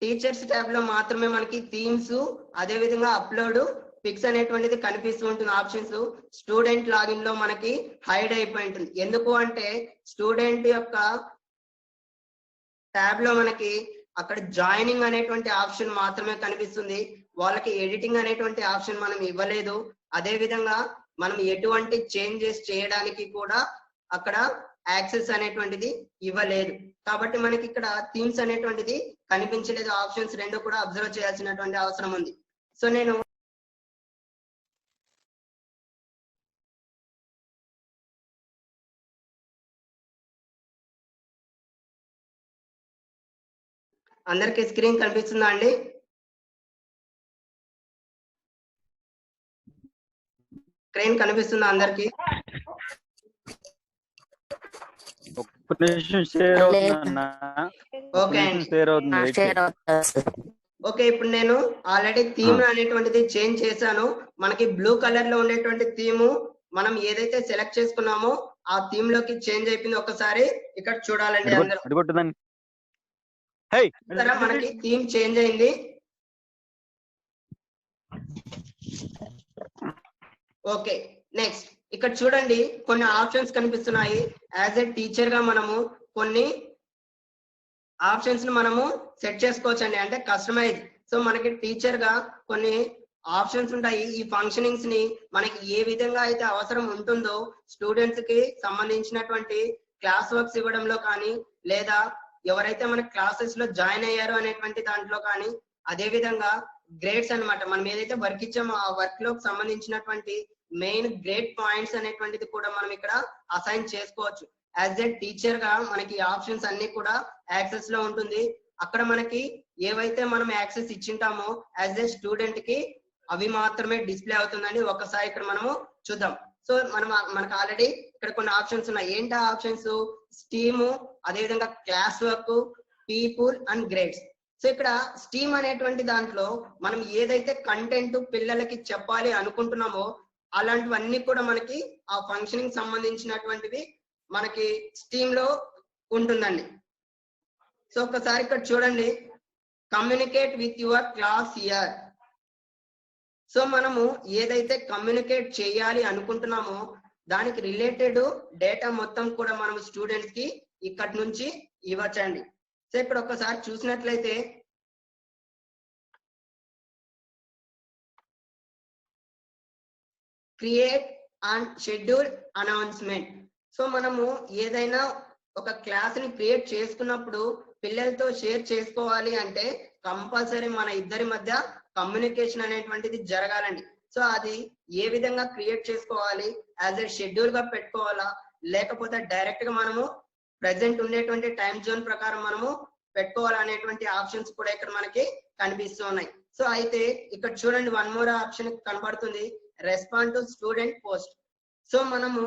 టీచర్స్ ట్యాబ్ లో మాత్రమే మనకి థీమ్స్ అదే విధంగా అప్లోడ్ పిక్స్ అనేటువంటిది కనిపిస్తూ ఉంటుంది ఆప్షన్స్. స్టూడెంట్ లాగిన్ లో మనకి హైడ్ అయిపోయి ఉంటుంది. ఎందుకు అంటే స్టూడెంట్ యొక్క ట్యాబ్ లో మనకి అక్కడ జాయినింగ్ అనేటువంటి ఆప్షన్ మాత్రమే కనిపిస్తుంది. వాళ్ళకి ఎడిటింగ్ అనేటువంటి ఆప్షన్ మనం ఇవ్వలేదు. అదే విధంగా మనం ఎటువంటి చేంజెస్ చేయడానికి కూడా అక్కడ యాక్సెస్ అనేటువంటిది ఇవ్వలేదు. కాబట్టి మనకి ఇక్కడ థీమ్స్ అనేటువంటిది కనిపించలేదు. ఆప్షన్స్ రెండు కూడా అబ్జర్వ్ చేయాల్సినటువంటి అవసరం ఉంది. సో నేను అందరికి స్క్రీన్ కనిపిస్తుందా అండి? స్క్రీన్ కనిపిస్తుందా అందరికి? ఓకే ఓకే, ఇప్పుడు నేను ఆల్రెడీ థీమ్ అనేటువంటిది చేంజ్ చేశాను. మనకి బ్లూ కలర్ లో ఉండేటువంటి థీమ్ మనం ఏదైతే సెలెక్ట్ చేసుకున్నామో ఆ థీమ్ లోకి చేంజ్ అయిపోయింది. ఒకసారి ఇక్కడ చూడాలండి అందరూ. మనకి థీమ్ చేంజ్ అయింది. ఓకే, నెక్స్ట్ ఇక్కడ చూడండి కొన్ని ఆప్షన్స్ కనిపిస్తున్నాయి. యాజ్ ఎ టీచర్ గా మనము కొన్ని ఆప్షన్స్ ని మనము సెట్ చేసుకోవచ్చు అండి, అంటే కస్టమైజ్. సో మనకి టీచర్ గా కొన్ని ఆప్షన్స్ ఉంటాయి. ఈ ఫంక్షనింగ్స్ ని మనకి ఏ విధంగా అయితే అవసరం ఉంటుందో స్టూడెంట్స్ కి సంబంధించినటువంటి క్లాస్ వర్క్స్ ఇవ్వడంలో కానీ, లేదా ఎవరైతే మన క్లాసెస్ లో జాయిన్ అయ్యారో అనేటువంటి దాంట్లో కానీ, అదే విధంగా గ్రేడ్స్ అన్నమాట. మనం ఏదైతే వర్క్ ఇచ్చామో ఆ వర్క్ లో సంబంధించినటువంటి మెయిన్ గ్రేడ్ పాయింట్స్ అనేటువంటిది కూడా మనం ఇక్కడ అసైన్ చేసుకోవచ్చు. యాజ్ ఎ టీచర్ గా మనకి ఆప్షన్స్ అన్ని కూడా యాక్సెస్ లో ఉంటుంది. అక్కడ మనకి ఏవైతే మనం యాక్సెస్ ఇచ్చింటామో యాజ్ ఎ స్టూడెంట్ కి అవి మాత్రమే డిస్ప్లే అవుతుందని ఒకసారి ఇక్కడ మనము చూద్దాం. సో మనకు ఆల్రెడీ ఇక్కడ కొన్ని ఆప్షన్స్ ఉన్నాయి. ఏంటి ఆప్షన్స్? స్టీమ్, అదేవిధంగా class work, people and grades. So ఇక్కడ స్టీమ్ అనేటువంటి దాంట్లో మనం ఏదైతే కంటెంట్ పిల్లలకి చెప్పాలి అనుకుంటున్నామో అలాంటివన్నీ కూడా మనకి ఆ ఫంక్షనింగ్ సంబంధించినటువంటివి మనకి స్టీమ్ లో ఉంటుందండి. సో ఒకసారి ఇక్కడ చూడండి, communicate with your class year. So మనము ఏదైతే కమ్యూనికేట్ చేయాలి అనుకుంటున్నామో దానికి రిలేటెడ్ డేటా మొత్తం కూడా మనం స్టూడెంట్స్ కి ఇక్కడి నుంచి ఇవ్వచ్చండి. సో ఇక్కడ ఒకసారి చూసినట్లయితే create and schedule announcement. So మనము ఏదైనా ఒక క్లాస్ ని క్రియేట్ చేసుకున్నప్పుడు పిల్లలతో షేర్ చేసుకోవాలి అంటే కంపల్సరీ మన ఇద్దరి మధ్య కమ్యూనికేషన్ అనేటువంటిది జరగాలండి. సో అది ఏ విధంగా క్రియేట్ చేసుకోవాలి? యాజ్ ఎ షెడ్యూల్ గా పెట్టుకోవాలా, లేకపోతే డైరెక్ట్ గా మనము ప్రెసెంట్ ఉండేటువంటి టైం జోన్ ప్రకారం మనము పెట్టుకోవాలనేటువంటి ఆప్షన్స్ కూడా ఇక్కడ మనకి కనిపిస్తూ ఉన్నాయి. సో అయితే ఇక్కడ చూడండి, వన్ మోర్ ఆప్షన్ కనబడుతుంది, respond to student post. So మనము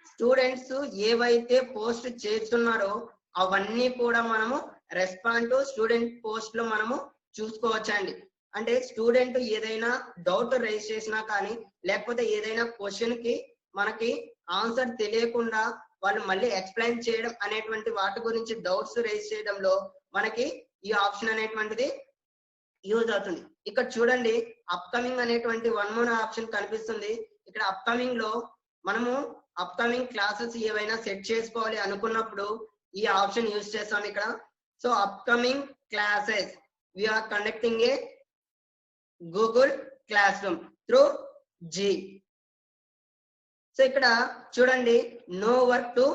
స్టూడెంట్స్ ఏవైతే పోస్ట్ చేస్తున్నారో అవన్నీ కూడా మనము రెస్పాండ్ టు స్టూడెంట్ పోస్ట్ లో మనము చూసుకోవచ్చండి. అంటే స్టూడెంట్ ఏదైనా డౌట్ రైజ్ చేసినా కానీ, లేకపోతే ఏదైనా క్వశ్చన్ కి మనకి ఆన్సర్ తెలియకుండా వాళ్ళు మళ్ళీ ఎక్స్ప్లెయిన్ చేయడం అనేటువంటి వాటి గురించి డౌట్స్ రైజ్ చేయడంలో మనకి ఈ ఆప్షన్ అనేటువంటిది యూజ్ అవుతుంది. ఇక్కడ చూడండి, అప్కమింగ్ అనేటువంటి వన్ మోర్ ఆప్షన్ కనిపిస్తుంది. ఇక్కడ అప్కమింగ్ లో మనము అప్కమింగ్ క్లాసెస్ ఏవైనా సెట్ చేసుకోవాలి అనుకున్నప్పుడు ఈ ఆప్షన్ యూజ్ చేస్తాం ఇక్కడ. So upcoming classes we are conducting a Google Classroom through G. So ఇక్కడ చూడండి, no work to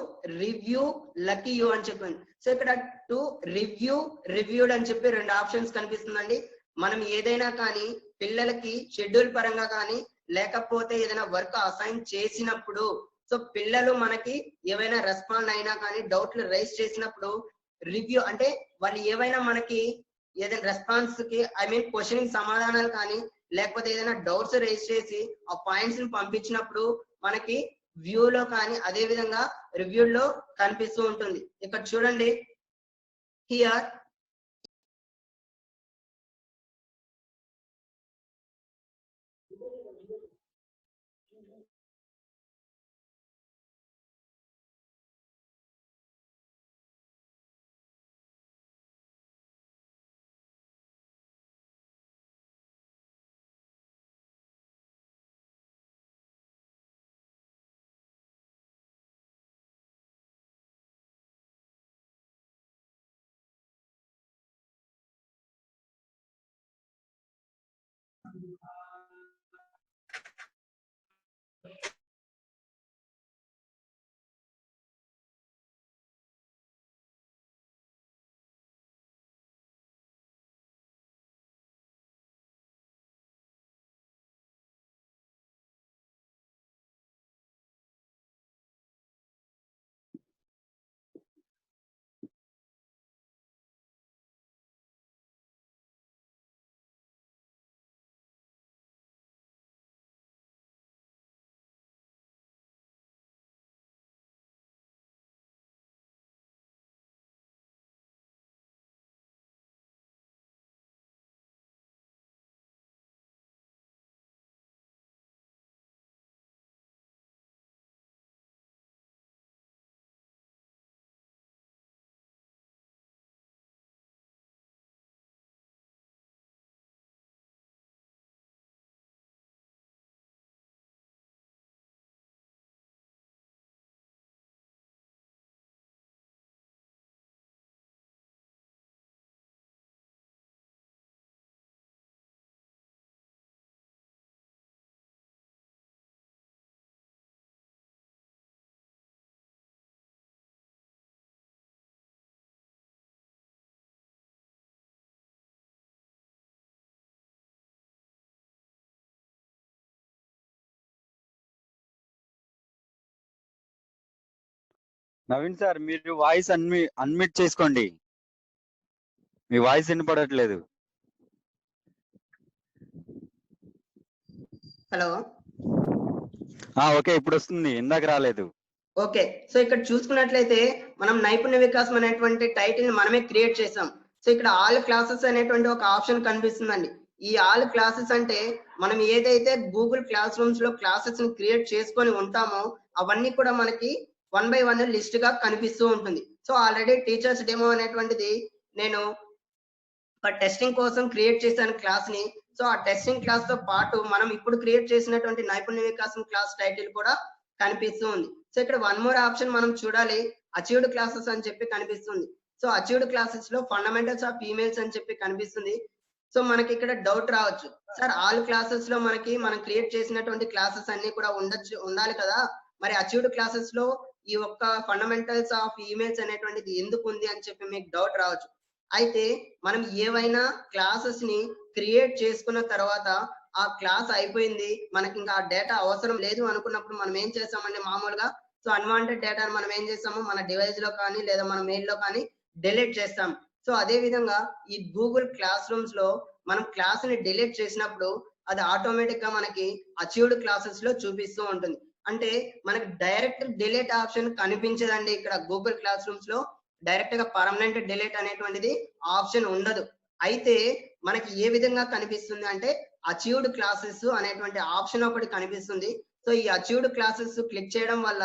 review lucky you అని చెప్పింది. సో ఇక్కడ టు రివ్యూ, రివ్యూడ్ అని చెప్పి రెండు ఆప్షన్స్ కనిపిస్తుందండి. మనం ఏదైనా కానీ పిల్లలకి షెడ్యూల్ పరంగా కానీ, లేకపోతే ఏదైనా వర్క్ అసైన్ చేసినప్పుడు, సో పిల్లలు మనకి ఏవైనా రెస్పాండ్ అయినా కానీ, డౌట్లు రైజ్ చేసినప్పుడు రివ్యూ అంటే వాళ్ళు ఏవైనా మనకి ఏదైనా రెస్పాన్స్ కి క్వశ్చన్ సమాధానాలు కానీ, లేకపోతే ఏదైనా డౌట్స్ రైజ్ చేసి ఆ పాయింట్స్ ని పంపించినప్పుడు మనకి వ్యూ లో కానీ, అదే విధంగా రివ్యూ లో కనిపిస్తూ ఉంటుంది. ఇక్కడ చూడండి, హియర్ నవీన్ సార్, మీరు వాయిస్ అన్మ్యూట్ చేసుకోండి. మీ వాయిస్ వినపడట్లేదు. హలో, ఓకే, ఇప్పుడు వస్తుంది, ఇందాక రాలేదు. ఓకే. సో ఇక్కడ చూసుకున్నట్లయితే మనం నైపుణ్య వికాసం అనేటువంటి టైటిల్ ని మనమే క్రియేట్ చేసాం. సో ఇక్కడ ఆల్ క్లాసెస్ అనేటువంటి ఒక ఆప్షన్ కనిపిస్తుందండి. ఈ ఆల్ క్లాసెస్ అంటే మనం ఏదైతే గూగుల్ క్లాస్ రూమ్స్ లో క్లాసెస్ ని క్రియేట్ చేసుకొని ఉంటామో అవన్నీ కూడా మనకి 1 by 1 లిస్ట్ గా కనిపిస్తూ ఉంటుంది. సో ఆల్రెడీ టీచర్స్ డెమో అనేటువంటిది నేను టెస్టింగ్ కోసం క్రియేట్ చేశాను క్లాస్ ని. సో ఆ టెస్టింగ్ క్లాస్ తో పాటు మనం ఇప్పుడు క్రియేట్ చేసినటువంటి నైపుణ్య వికాసం క్లాస్ టైటిల్ కూడా కనిపిస్తూ ఉంది. సో ఇక్కడ వన్ మోర్ ఆప్షన్ మనం చూడాలి, అచీవ్డ్ క్లాసెస్ అని చెప్పి కనిపిస్తుంది. సో అచీవ్డ్ క్లాసెస్ లో ఫండమెంటల్స్ ఆఫ్ ఈమెయిల్స్ అని చెప్పి కనిపిస్తుంది. సో మనకి ఇక్కడ డౌట్ రావచ్చు, సార్ ఆల్ క్లాసెస్ లో మనం క్రియేట్ చేసినటువంటి క్లాసెస్ అన్ని కూడా ఉండాలి కదా, మరి అచీవ్డ్ క్లాసెస్ లో ఈ ఒక్క ఫండమెంటల్స్ ఆఫ్ ఈమెయిల్స్ అనేటువంటిది ఎందుకు ఉంది అని చెప్పి మీకు డౌట్ రావచ్చు. అయితే మనం ఏవైనా క్లాసెస్ ని క్రియేట్ చేసుకున్న తర్వాత ఆ క్లాస్ అయిపోయింది, మనకి ఇంకా ఆ డేటా అవసరం లేదు అనుకున్నప్పుడు మనం ఏం చేస్తామండి, మామూలుగా సో అన్వాంటెడ్ డేటాను మనం ఏం చేస్తాము, మన డివైస్ లో కానీ లేదా మన మెయిల్ లో కానీ డిలీట్ చేస్తాం. సో అదే విధంగా ఈ గూగుల్ క్లాస్ రూమ్స్ లో మనం క్లాస్ ని డిలీట్ చేసినప్పుడు అది ఆటోమేటిక్ గా మనకి అచీవ్డ్ క్లాసెస్ లో చూపిస్తూ ఉంటుంది. అంటే మనకి డైరెక్ట్ డిలీట్ ఆప్షన్ కనిపించదండి. ఇక్కడ గూగుల్ క్లాస్ రూమ్స్ లో డైరెక్ట్ గా పర్మనెంట్ డిలీట్ అనేటువంటిది ఆప్షన్ ఉండదు. అయితే మనకి ఏ విధంగా కనిపిస్తుంది అంటే అచీవ్డ్ క్లాసెస్ అనేటువంటి ఆప్షన్ ఒకటి కనిపిస్తుంది. సో ఈ అచీవ్డ్ క్లాసెస్ క్లిక్ చేయడం వల్ల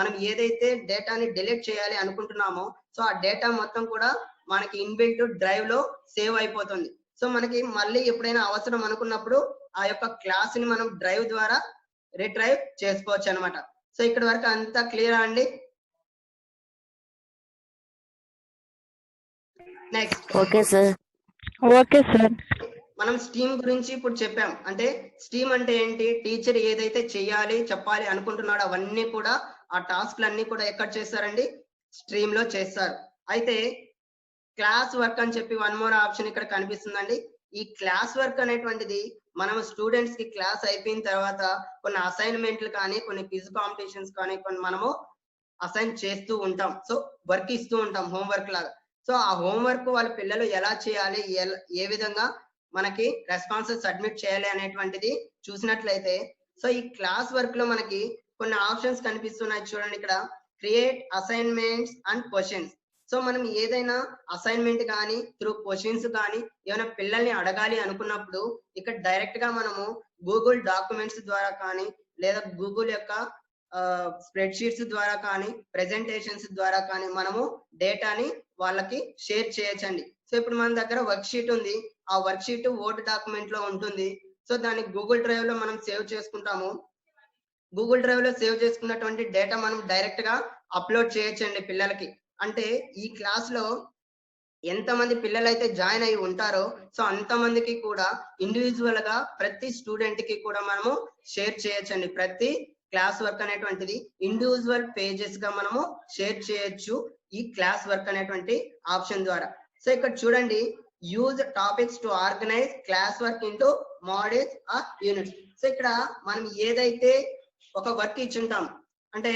మనం ఏదైతే డేటాని డిలీట్ చేయాలి అనుకుంటున్నామో సో ఆ డేటా మొత్తం కూడా మనకి ఇన్బిల్ట్ డ్రైవ్ లో సేవ్ అయిపోతుంది. సో మనకి మళ్ళీ ఎప్పుడైనా అవసరం అనుకున్నప్పుడు ఆ యొక్క క్లాస్ ని మనం డ్రైవ్ ద్వారా రిట్రైవ్ చేసుకోవచ్చు అనమాట. సో ఇక్కడ వరకు అంతా క్లియర్ అండి. Next, okay sir. Okay sir. మనం స్టీమ్ గురించి ఇప్పుడు చెప్పాం. అంటే స్టీమ్ అంటే ఏంటి, టీచర్ ఏదైతే చెయ్యాలి చెప్పాలి అనుకుంటున్నాడో అవన్నీ కూడా ఆ టాస్క్లన్నీ కూడా ఎక్కడ చేస్తారండి, స్ట్రీమ్ లో చేస్తారు. అయితే క్లాస్ వర్క్ అని చెప్పి వన్ మోర్ ఆప్షన్ ఇక్కడ కనిపిస్తుందండి. ఈ క్లాస్ వర్క్ అనేటువంటిది మనం స్టూడెంట్స్ కి క్లాస్ అయిపోయిన తర్వాత కొన్ని అసైన్మెంట్లు కానీ కొన్ని క్విజ్ కాంపిటీషన్స్ కానీ కొన్ని మనము అసైన్ చేస్తూ ఉంటాం. సో వర్క్ ఇస్తూ ఉంటాం హోంవర్క్ లాగా. సో ఆ హోంవర్క్ వాళ్ళ పిల్లలు ఎలా చేయాలి, ఏ విధంగా మనకి రెస్పాన్సెస్ సబ్మిట్ చేయాలి అనేటువంటిది చూసినట్లయితే సో ఈ క్లాస్ వర్క్ లో మనకి కొన్ని ఆప్షన్స్ కనిపిస్తున్నాయి చూడండి. ఇక్కడ create assignments and questions. So మనం ఏదైనా అసైన్మెంట్ కానీ త్రూ క్వశ్చన్స్ కానీ ఏమైనా పిల్లల్ని అడగాలి అనుకున్నప్పుడు ఇక్కడ డైరెక్ట్ గా మనము గూగుల్ డాక్యుమెంట్స్ ద్వారా కానీ లేదా గూగుల్ యొక్క స్ప్రెడ్ షీట్స్ ద్వారా కానీ ప్రెజెంటేషన్స్ ద్వారా కానీ మనము డేటాని వాళ్ళకి షేర్ చేయొచ్చండి. సో ఇప్పుడు మన దగ్గర వర్క్ షీట్ ఉంది, ఆ వర్క్ షీట్ వర్డ్ డాక్యుమెంట్ లో ఉంటుంది. సో దాన్ని గూగుల్ డ్రైవ్ లో మనం సేవ్ చేసుకుంటాము. గూగుల్ డ్రైవ్ లో సేవ్ చేసుకున్నటువంటి డేటా మనం డైరెక్ట్ గా అప్లోడ్ చేయొచ్చండి పిల్లలకి. అంటే ఈ క్లాస్ లో ఎంతమంది పిల్లలు అయితే జాయిన్ అయి ఉంటారో సో అంతమందికి కూడా ఇండివిజువల్ గా ప్రతి స్టూడెంట్ కి కూడా మనము షేర్ చేయొచ్చండి. ప్రతి క్లాస్ వర్క్ అనేటువంటిది ఇండివిజువల్ పేజెస్ గా మనము షేర్ చేయొచ్చు ఈ క్లాస్ వర్క్ అనేటువంటి ఆప్షన్ ద్వారా. సో ఇక్కడ చూడండి, use topics to organize class work into modules or units. So ఇక్కడ మనం ఏదైతే ఒక వర్క్ ఇచ్చుంటాం, అంటే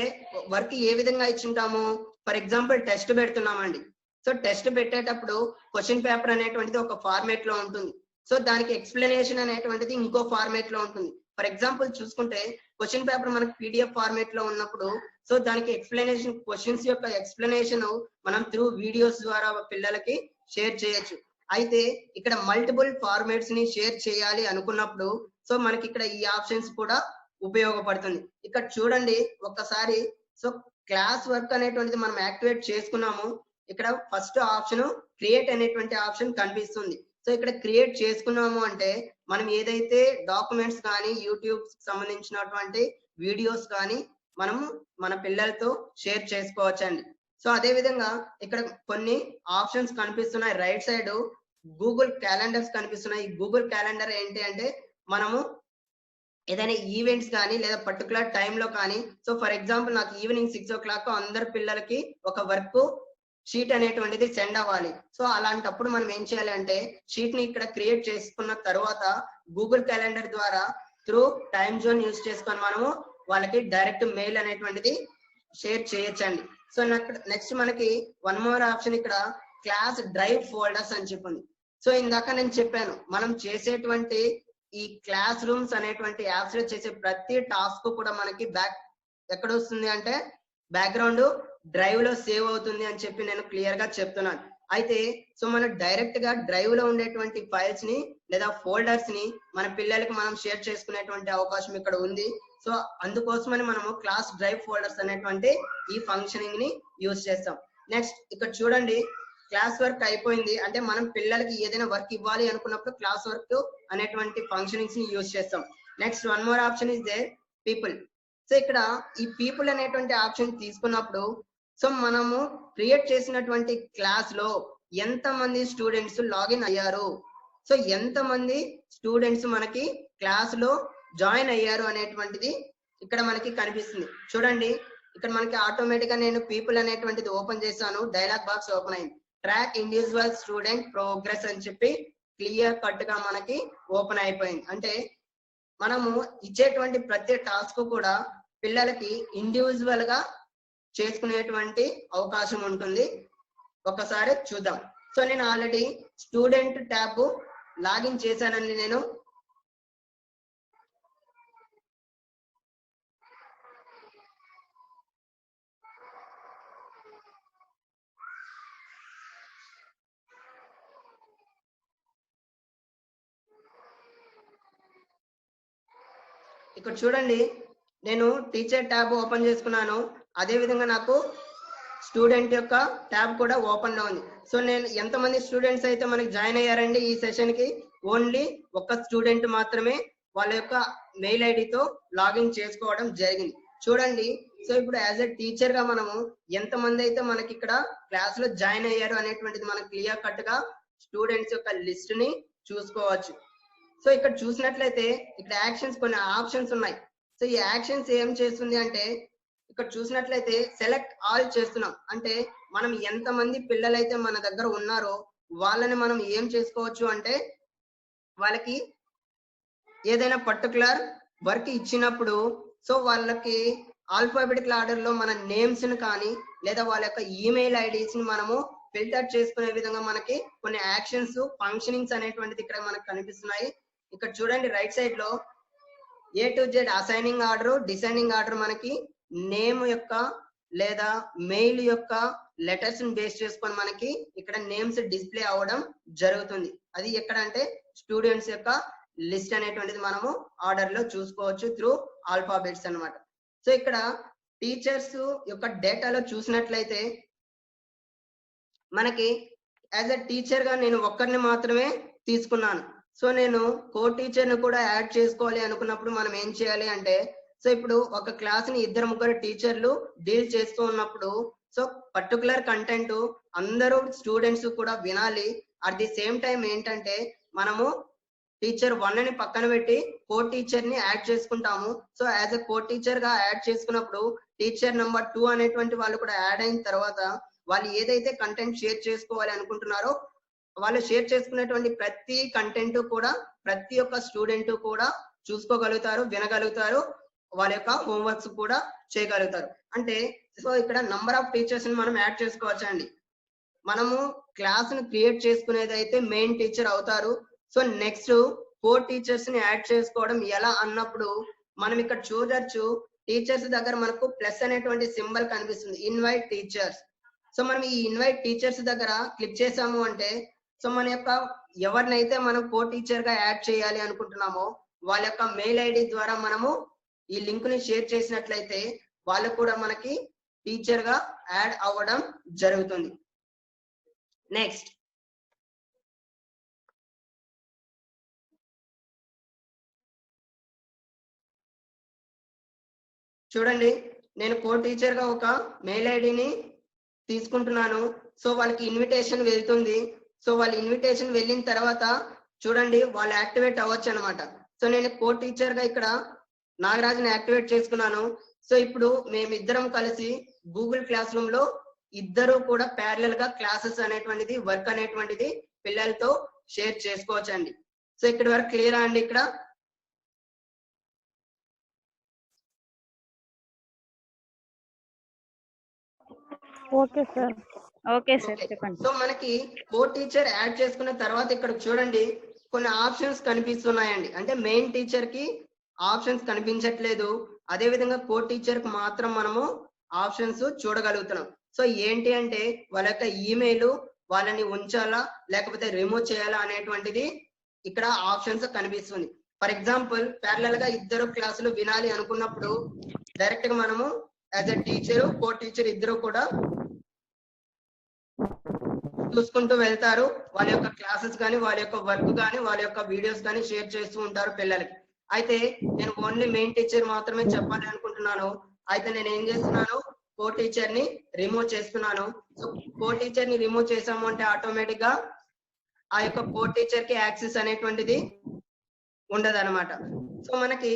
వర్క్ ఏ విధంగా ఇచ్చుంటాము, ఫర్ ఎగ్జాంపుల్ టెస్ట్ పెడుతున్నామండి. సో టెస్ట్ పెట్టేటప్పుడు క్వశ్చన్ పేపర్ అనేటువంటిది ఒక ఫార్మేట్ లో ఉంటుంది. సో దానికి ఎక్స్ప్లెనేషన్ అనేటువంటిది ఇంకో ఫార్మేట్ లో ఉంటుంది. ఫర్ ఎగ్జాంపుల్ చూసుకుంటే క్వశ్చన్ పేపర్ మనకి పీడిఎఫ్ ఫార్మేట్ లో ఉన్నప్పుడు సో దానికి ఎక్స్ప్లెనేషన్, క్వశ్చన్స్ యొక్క ఎక్స్ప్లెనేషన్ మనం త్రూ వీడియోస్ ద్వారా పిల్లలకి షేర్ చేయొచ్చు. అయితే ఇక్కడ మల్టిపుల్ ఫార్మేట్స్ ని షేర్ చేయాలి అనుకున్నప్పుడు సో మనకి ఇక్కడ ఈ ఆప్షన్స్ కూడా ఉపయోగపడుతుంది. ఇక్కడ చూడండి ఒక్కసారి, సో క్లాస్ వర్క్ అనేటువంటిది మనం యాక్టివేట్ చేసుకున్నాము. ఇక్కడ ఫస్ట్ ఆప్షన్ క్రియేట్ అనేటువంటి ఆప్షన్ కనిపిస్తుంది. సో ఇక్కడ క్రియేట్ చేసుకున్నాము అంటే మనం ఏదైతే డాక్యుమెంట్స్ కానీ యూట్యూబ్ సంబంధించినటువంటి వీడియోస్ కానీ మనము మన పిల్లలతో షేర్ చేసుకోవచ్చండి. సో అదే విధంగా ఇక్కడ కొన్ని ఆప్షన్స్ కనిపిస్తున్నాయి. రైట్ సైడ్ గూగుల్ క్యాలెండర్స్ కనిపిస్తున్నాయి. ఈ గూగుల్ క్యాలెండర్ ఏంటి అంటే మనము ఏదైనా ఈవెంట్స్ కానీ లేదా పర్టికులర్ టైంలో కానీ, సో ఫర్ ఎగ్జాంపుల్ నాకు ఈవినింగ్ 6 o'clock అందరు పిల్లలకి ఒక వర్క్ షీట్ అనేటువంటిది సెండ్ అవ్వాలి. సో అలాంటప్పుడు మనం ఏం చేయాలి అంటే షీట్ ని ఇక్కడ క్రియేట్ చేసుకున్న తర్వాత గూగుల్ క్యాలెండర్ ద్వారా త్రూ టైమ్ జోన్ యూజ్ చేసుకొని మనము వాళ్ళకి డైరెక్ట్ మెయిల్ అనేటువంటిది షేర్ చేయొచ్చండి. సో నెక్స్ట్ మనకి వన్ మోర్ ఆప్షన్ ఇక్కడ క్లాస్ డ్రైవ్ ఫోల్డర్స్ అని చెప్పింది. సో ఇందాక నేను చెప్పాను, మనం చేసేటువంటి ఈ క్లాస్ రూమ్స్ అనేటువంటి యాప్స్ లో చేసే ప్రతి టాస్క్ కూడా మనకి ఎక్కడ వస్తుంది అంటే బ్యాక్గ్రౌండ్ డ్రైవ్ లో సేవ్ అవుతుంది అని చెప్పి నేను క్లియర్ గా చెప్తున్నాను. అయితే సో మనం డైరెక్ట్ గా డ్రైవ్ లో ఉండేటువంటి ఫైల్స్ ని లేదా ఫోల్డర్స్ ని మన పిల్లలకి మనం షేర్ చేసుకునేటువంటి అవకాశం ఇక్కడ ఉంది. సో అందుకోసమని మనము క్లాస్ డ్రైవ్ ఫోల్డర్స్ అనేటువంటి ఈ ఫంక్షనింగ్ ని యూజ్ చేస్తాం. నెక్స్ట్ ఇక్కడ చూడండి, క్లాస్ వర్క్ అయిపోయింది అంటే మనం పిల్లలకి ఏదైనా వర్క్ ఇవ్వాలి అనుకున్నప్పుడు క్లాస్ వర్క్ అనేటువంటి ఫంక్షనింగ్స్ ని యూజ్ చేస్తాం. Next one more option is there people. So ఇక్కడ ఈ పీపుల్ అనేటువంటి ఆప్షన్ తీసుకున్నప్పుడు సో మనము క్రియేట్ చేసినటువంటి క్లాస్ లో ఎంత మంది స్టూడెంట్స్ లాగిన్ అయ్యారు, సో ఎంత మంది స్టూడెంట్స్ మనకి క్లాస్ లో జాయిన్ అయ్యారు అనేటువంటిది ఇక్కడ మనకి కనిపిస్తుంది. చూడండి ఇక్కడ మనకి ఆటోమేటిక్ గా నేను పీపుల్ అనేటువంటిది ఓపెన్ చేశాను, డైలాగ్ బాక్స్ ఓపెన్ అయింది. ట్రాక్ ఇండివిజువల్ స్టూడెంట్ ప్రోగ్రెస్ అని చెప్పి క్లియర్ కట్ గా మనకి ఓపెన్ అయిపోయింది. అంటే మనము ఇచ్చేటువంటి ప్రతి టాస్క్ కూడా పిల్లలకి ఇండివిజువల్ గా చేసుకునేటువంటి అవకాశం ఉంటుంది. ఒకసారి చూద్దాం. సో నేను ఆల్రెడీ స్టూడెంట్ ట్యాబ్ లాగిన్ చేశానని నేను ఇక్కడ చూడండి, నేను టీచర్ ట్యాబ్ ఓపెన్ చేసుకున్నాను. అదే విధంగా నాకు స్టూడెంట్ యొక్క ట్యాబ్ కూడా ఓపెన్ లో ఉంది. సో నేను ఎంతమంది స్టూడెంట్స్ అయితే మనకి జాయిన్ అయ్యారండి ఈ సెషన్ కి, ఓన్లీ ఒక స్టూడెంట్ మాత్రమే వాళ్ళ యొక్క మెయిల్ ఐడితో లాగిన్ చేసుకోవడం జరిగింది. చూడండి, సో ఇప్పుడు యాజ్ ఎ టీచర్ గా మనము ఎంతమంది అయితే మనకి ఇక్కడ క్లాస్ లో జాయిన్ అయ్యారు అనేటువంటిది మనం క్లియర్ కట్ గా స్టూడెంట్స్ యొక్క లిస్ట్ ని చూసుకోవచ్చు. సో ఇక్కడ చూసినట్లయితే ఇక్కడ యాక్షన్స్ కొన్ని ఆప్షన్స్ ఉన్నాయి. సో ఈ యాక్షన్స్ ఏం చేస్తుంది అంటే ఇక్కడ చూసినట్లయితే సెలెక్ట్ ఆల్ చేస్తున్నాం. అంటే మనం ఎంతమంది పిల్లలైతే మన దగ్గర ఉన్నారో వాళ్ళని మనం ఏం చేసుకోవచ్చు అంటే వాళ్ళకి ఏదైనా పర్టికులర్ వర్క్ ఇచ్చినప్పుడు సో వాళ్ళకి ఆల్ఫాబెటికల్ ఆర్డర్ లో మన నేమ్స్ ని కానీ లేదా వాళ్ళ యొక్క ఈమెయిల్ ఐడీస్ ని మనము ఫిల్టర్ చేసుకునే విధంగా మనకి కొన్ని యాక్షన్స్ ఫంక్షనింగ్స్ అనేటువంటిది ఇక్కడ మనకు కనిపిస్తున్నాయి. ఇక్కడ చూడండి రైట్ సైడ్ లో A to Z assigning order, designing order మనకి నేమ్ యొక్క లేదా మెయిల్ యొక్క లెటర్స్ ని బేస్ చేసుకొని మనకి ఇక్కడ నేమ్స్ డిస్ప్లే అవ్వడం జరుగుతుంది. అది ఎక్కడ అంటే స్టూడెంట్స్ యొక్క లిస్ట్ అనేటువంటిది మనము ఆర్డర్ లో చూసుకోవచ్చు త్రూ ఆల్ఫాబెట్స్ అన్నమాట. సో ఇక్కడ టీచర్స్ యొక్క డేటాలో చూసినట్లయితే మనకి యాజ్ అ టీచర్ గా నేను ఒక్కరిని మాత్రమే తీసుకున్నాను. సో నేను కో టీచర్ ని కూడా యాడ్ చేసుకోవాలి అనుకున్నప్పుడు మనం ఏం చేయాలి అంటే సో ఇప్పుడు ఒక క్లాస్ ని 2-3 టీచర్లు డీల్ చేస్తూ ఉన్నప్పుడు సో పర్టికులర్ కంటెంట్ అందరూ స్టూడెంట్స్ కూడా వినాలి. అట్ ది సేమ్ టైం ఏంటంటే మనము టీచర్ 1 ని పక్కన పెట్టి కో టీచర్ ని యాడ్ చేసుకుంటాము. So as a co teacher గా యాడ్ చేసుకున్నప్పుడు టీచర్ నెంబర్ 2 అనేటువంటి వాళ్ళు కూడా యాడ్ అయిన తర్వాత వాళ్ళు ఏదైతే కంటెంట్ షేర్ చేసుకోవాలి అనుకుంటున్నారో వాళ్ళు షేర్ చేసుకునేటువంటి ప్రతి కంటెంట్ కూడా ప్రతి ఒక్క స్టూడెంట్ కూడా చూసుకోగలుగుతారు, వినగలుగుతారు, వాళ్ళ యొక్క హోంవర్క్స్ కూడా చేయగలుగుతారు. అంటే సో ఇక్కడ నంబర్ ఆఫ్ టీచర్స్ ని మనం యాడ్ చేసుకోవచ్చు అండి. మనము క్లాస్ ని క్రియేట్ చేసుకునేది అయితే మెయిన్ టీచర్ అవుతారు. సో నెక్స్ట్ 4 టీచర్స్ ని యాడ్ చేసుకోవడం ఎలా అన్నప్పుడు మనం ఇక్కడ చూడొచ్చు, టీచర్స్ దగ్గర మనకు ప్లస్ అనేటువంటి సింబల్ కనిపిస్తుంది, ఇన్వైట్ టీచర్స్. సో మనం ఈ ఇన్వైట్ టీచర్స్ దగ్గర క్లిక్ చేసాము అంటే సో మన యొక్క ఎవరినైతే మనం కో టీచర్ గా యాడ్ చేయాలి అనుకుంటున్నామో వాళ్ళ యొక్క మెయిల్ ఐడి ద్వారా మనము ఈ లింక్ ని షేర్ చేసినట్లయితే వాళ్ళు కూడా మనకి టీచర్ గా యాడ్ అవ్వడం జరుగుతుంది. నెక్స్ట్ చూడండి, నేను కో టీచర్ గా ఒక మెయిల్ ఐడిని తీసుకుంటున్నాను. సో వాళ్ళకి ఇన్విటేషన్ వెళ్తుంది. సో వాళ్ళ ఇన్విటేషన్ వెళ్ళిన తర్వాత చూడండి వాళ్ళు యాక్టివేట్ అవ్వచ్చు అనమాట. సో నేను కో టీచర్ గా ఇక్కడ నాగరాజుని యాక్టివేట్ చేసుకున్నాను. సో ఇప్పుడు మేమిద్దరం కలిసి గూగుల్ క్లాస్ రూమ్ లో ఇద్దరు కూడా ప్యారలల్ గా క్లాసెస్ అనేటువంటిది వర్క్ అనేటువంటిది పిల్లలతో షేర్ చేసుకోవచ్చు అండి. సో ఇక్కడ వరకు క్లియరా అండి? ఇక్కడ ఓకే సార్. ఓకే సార్ చెప్పండి. సో మనకి కో టీచర్ యాడ్ చేసుకున్న తర్వాత ఇక్కడ చూడండి కొన్ని ఆప్షన్స్ కనిపిస్తున్నాయండి. అంటే మెయిన్ టీచర్ కి ఆప్షన్స్ కనిపించట్లేదు, అదే విధంగా కో టీచర్ కి మాత్రం మనము ఆప్షన్స్ చూడగలుగుతున్నాం. సో ఏంటి అంటే వాళ్ళ యొక్క ఈమెయిల్ వాళ్ళని ఉంచాలా లేకపోతే రిమూవ్ చేయాలా అనేటువంటిది ఇక్కడ ఆప్షన్స్ కనిపిస్తుంది. ఫర్ ఎగ్జాంపుల్ ప్యారలల్ గా ఇద్దరు క్లాసులు వినాలి అనుకున్నప్పుడు డైరెక్ట్ గా మనము as a teacher co teacher ఇద్దరు కూడా చూసుకుంటూ వెళ్తారు. వాళ్ళ యొక్క క్లాసెస్ కానీ వాళ్ళ యొక్క వర్క్ కానీ వాళ్ళ యొక్క వీడియోస్ కానీ షేర్ చేస్తూ ఉంటారు పిల్లలకి. అయితే నేను ఓన్లీ మెయిన్ టీచర్ మాత్రమే చెప్పాలి అనుకుంటున్నాను. అయితే నేను ఏం చేస్తున్నాను, కో టీచర్ ని రిమూవ్ చేస్తున్నాను. సో కో టీచర్ ని రిమూవ్ చేసాము అంటే ఆటోమేటిక్ గా ఆ యొక్క కో టీచర్ కి యాక్సెస్ అనేటువంటిది ఉండదన్నమాట. సో మనకి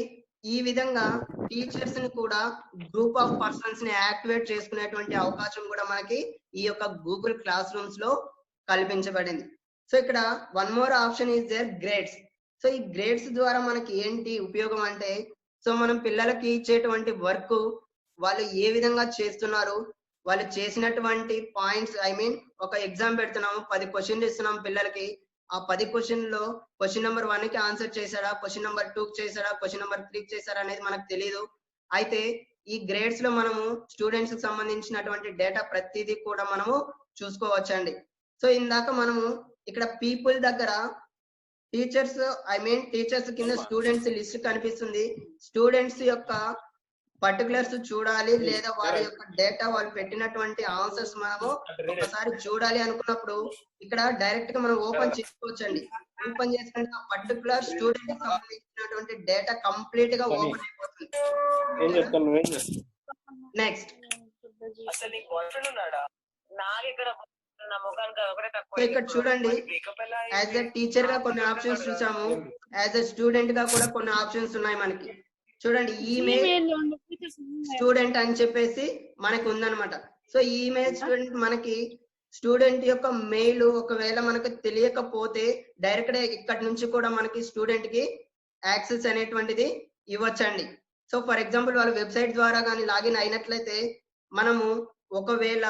ఈ విధంగా టీచర్స్ ని కూడా గ్రూప్ ఆఫ్ పర్సన్స్ ని యాక్టివేట్ చేసుకునేటువంటి అవకాశం కూడా మనకి ఈ యొక్క గూగుల్ క్లాస్ రూమ్స్ లో కల్పించబడింది. సో ఇక్కడ one more option is there, grades. So ఈ గ్రేడ్స్ ద్వారా మనకి ఏంటి ఉపయోగం అంటే సో మనం పిల్లలకి ఇచ్చేటువంటి వర్క్ వాళ్ళు ఏ విధంగా చేస్తున్నారు, వాళ్ళు చేసినటువంటి పాయింట్స్, ఐ మీన్ ఒక ఎగ్జామ్ పెడుతున్నాము, 10 క్వశ్చన్లు ఇస్తున్నాం పిల్లలకి. ఆ 10 క్వశ్చన్ లో క్వశ్చన్ నెంబర్ 1 కి ఆన్సర్ చేశాడా, క్వశ్చన్ నెంబర్ 2 కి చేశాడా, క్వశ్చన్ నెంబర్ 3 కి చేశాడా అనేది మనకు తెలియదు. అయితే ఈ గ్రేడ్స్ లో మనము స్టూడెంట్స్ కి సంబంధించినటువంటి డేటా ప్రతిదీ కూడా మనము చూసుకోవచ్చండి. సో ఇందాక మనము ఇక్కడ పీపుల్ దగ్గర టీచర్స్, ఐ మీన్ టీచర్స్ కింద స్టూడెంట్స్ లిస్ట్ కనిపిస్తుంది. స్టూడెంట్స్ యొక్క పర్టికులర్స్ చూడాలి లేదా వారి యొక్క డేటా వాళ్ళు పెట్టినటువంటి ఆన్సర్స్ మనము ఒకసారి చూడాలి అనుకున్నప్పుడు ఇక్కడ డైరెక్ట్ గా మనం ఓపెన్ చేసుకోవచ్చండి. ఓపెన్ చేసుకుంటే ఆ పర్టికులర్ స్టూడెంట్ కి సంబంధించినటువంటి డేటా కంప్లీట్ గా ఓపెన్ అయిపోతుంది. నెక్స్ట్ ఇక్కడ చూడండి, యాజ్ ఎ టీచర్ గా కొన్ని ఆప్షన్స్ చూసాము, యాజ్ ఎ స్టూడెంట్ గా కూడా కొన్ని ఆప్షన్స్ ఉన్నాయి మనకి. చూడండి ఈమెయిల్ స్టూడెంట్ అని చెప్పేసి మనకి ఉందన్నమాట. సో ఈమెయిల్ స్టూడెంట్ మనకి స్టూడెంట్ యొక్క మెయిల్ ఒకవేళ మనకు తెలియకపోతే డైరెక్ట్ ఇక్కడ నుంచి కూడా మనకి స్టూడెంట్ కి యాక్సెస్ అనేటువంటిది ఇవ్వచ్చండి. సో ఫర్ ఎగ్జాంపుల్ వాళ్ళ వెబ్సైట్ ద్వారా కానీ లాగిన్ అయినట్లయితే మనము ఒకవేళ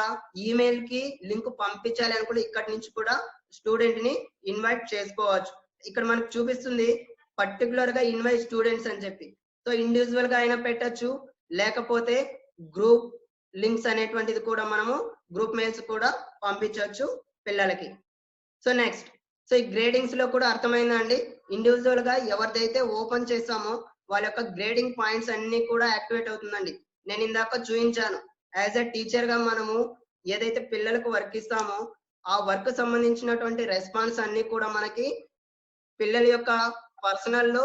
ఈమెయిల్ కి లింక్ పంపించాలి అనుకుంటే ఇక్కడ నుంచి కూడా స్టూడెంట్ ని ఇన్వైట్ చేసుకోవచ్చు. ఇక్కడ మనకు చూపిస్తుంది పర్టికులర్ గా ఇన్వైట్ స్టూడెంట్స్ అని చెప్పి. సో ఇండివిజువల్ గా అయినా పెట్టచ్చు, లేకపోతే గ్రూప్ లింక్స్ అనేటువంటిది కూడా మనము గ్రూప్ మెయిల్స్ కూడా పంపించవచ్చు పిల్లలకి. సో నెక్స్ట్, సో ఈ గ్రేడింగ్స్ లో కూడా అర్థమైందా అండి? ఇండివిజువల్ గా ఎవరిదైతే ఓపెన్ చేస్తామో వాళ్ళ యొక్క గ్రేడింగ్ పాయింట్స్ అన్ని కూడా యాక్టివేట్ అవుతుందండి. నేను ఇందాక చూపించాను, యాజ్ ఎ టీచర్ గా మనము ఏదైతే పిల్లలకు వర్క్ ఇస్తామో ఆ వర్క్ సంబంధించినటువంటి రెస్పాన్స్ అన్ని కూడా మనకి పిల్లల యొక్క పర్సనల్ లో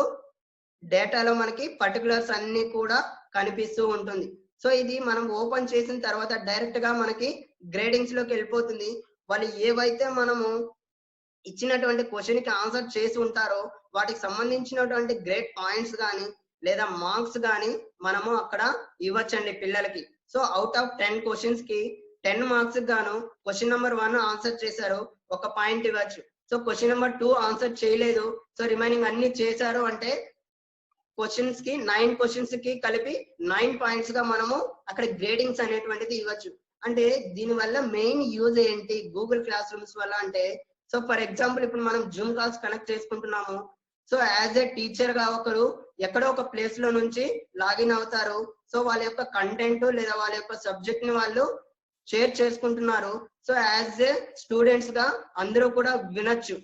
డేటాలో మనకి పర్టికులర్స్ అన్ని కూడా కనిపిస్తూ ఉంటుంది. సో ఇది మనం ఓపెన్ చేసిన తర్వాత డైరెక్ట్ గా మనకి గ్రేడింగ్స్ లోకి వెళ్ళిపోతుంది. వాళ్ళు ఏవైతే మనము ఇచ్చినటువంటి క్వశ్చన్ కి ఆన్సర్ చేసి ఉంటారో వాటికి సంబంధించినటువంటి గ్రేడ్ పాయింట్స్ కానీ లేదా మార్క్స్ కానీ మనము అక్కడ ఇవ్వచ్చండి పిల్లలకి. సో అవుట్ ఆఫ్ 10 క్వశ్చన్స్ కి 10 మార్క్స్ గాను క్వశ్చన్ నెంబర్ 1 ఆన్సర్ చేశారు, 1 పాయింట్ ఇవ్వచ్చు. సో క్వశ్చన్ నెంబర్ 2 ఆన్సర్ చేయలేదు, సో రిమైనింగ్ అన్ని చేశారు అంటే క్వశ్చన్స్ కి 9 క్వశ్చన్స్ కి కలిపి 9 పాయింట్స్ గా మనము అక్కడ గ్రేడింగ్స్ అనేటువంటిది ఇవ్వచ్చు. అంటే దీని వల్ల మెయిన్ యూజ్ ఏంటి గూగుల్ క్లాస్ రూమ్స్ వల్ల అంటే, సో ఫర్ ఎగ్జాంపుల్ ఇప్పుడు మనం జూమ్ కాల్స్ కనెక్ట్ చేసుకుంటున్నాము. సో యాజ్ ఏ టీచర్ గా ఒకరు ఎక్కడో ఒక ప్లేస్ లో నుంచి లాగిన్ అవుతారు. సో వాళ్ళ యొక్క కంటెంట్ లేదా వాళ్ళ యొక్క సబ్జెక్ట్ ని వాళ్ళు షేర్ చేసుకుంటున్నారు. సో యాజ్ ఏ స్టూడెంట్స్ గా అందరూ కూడా వినొచ్చు.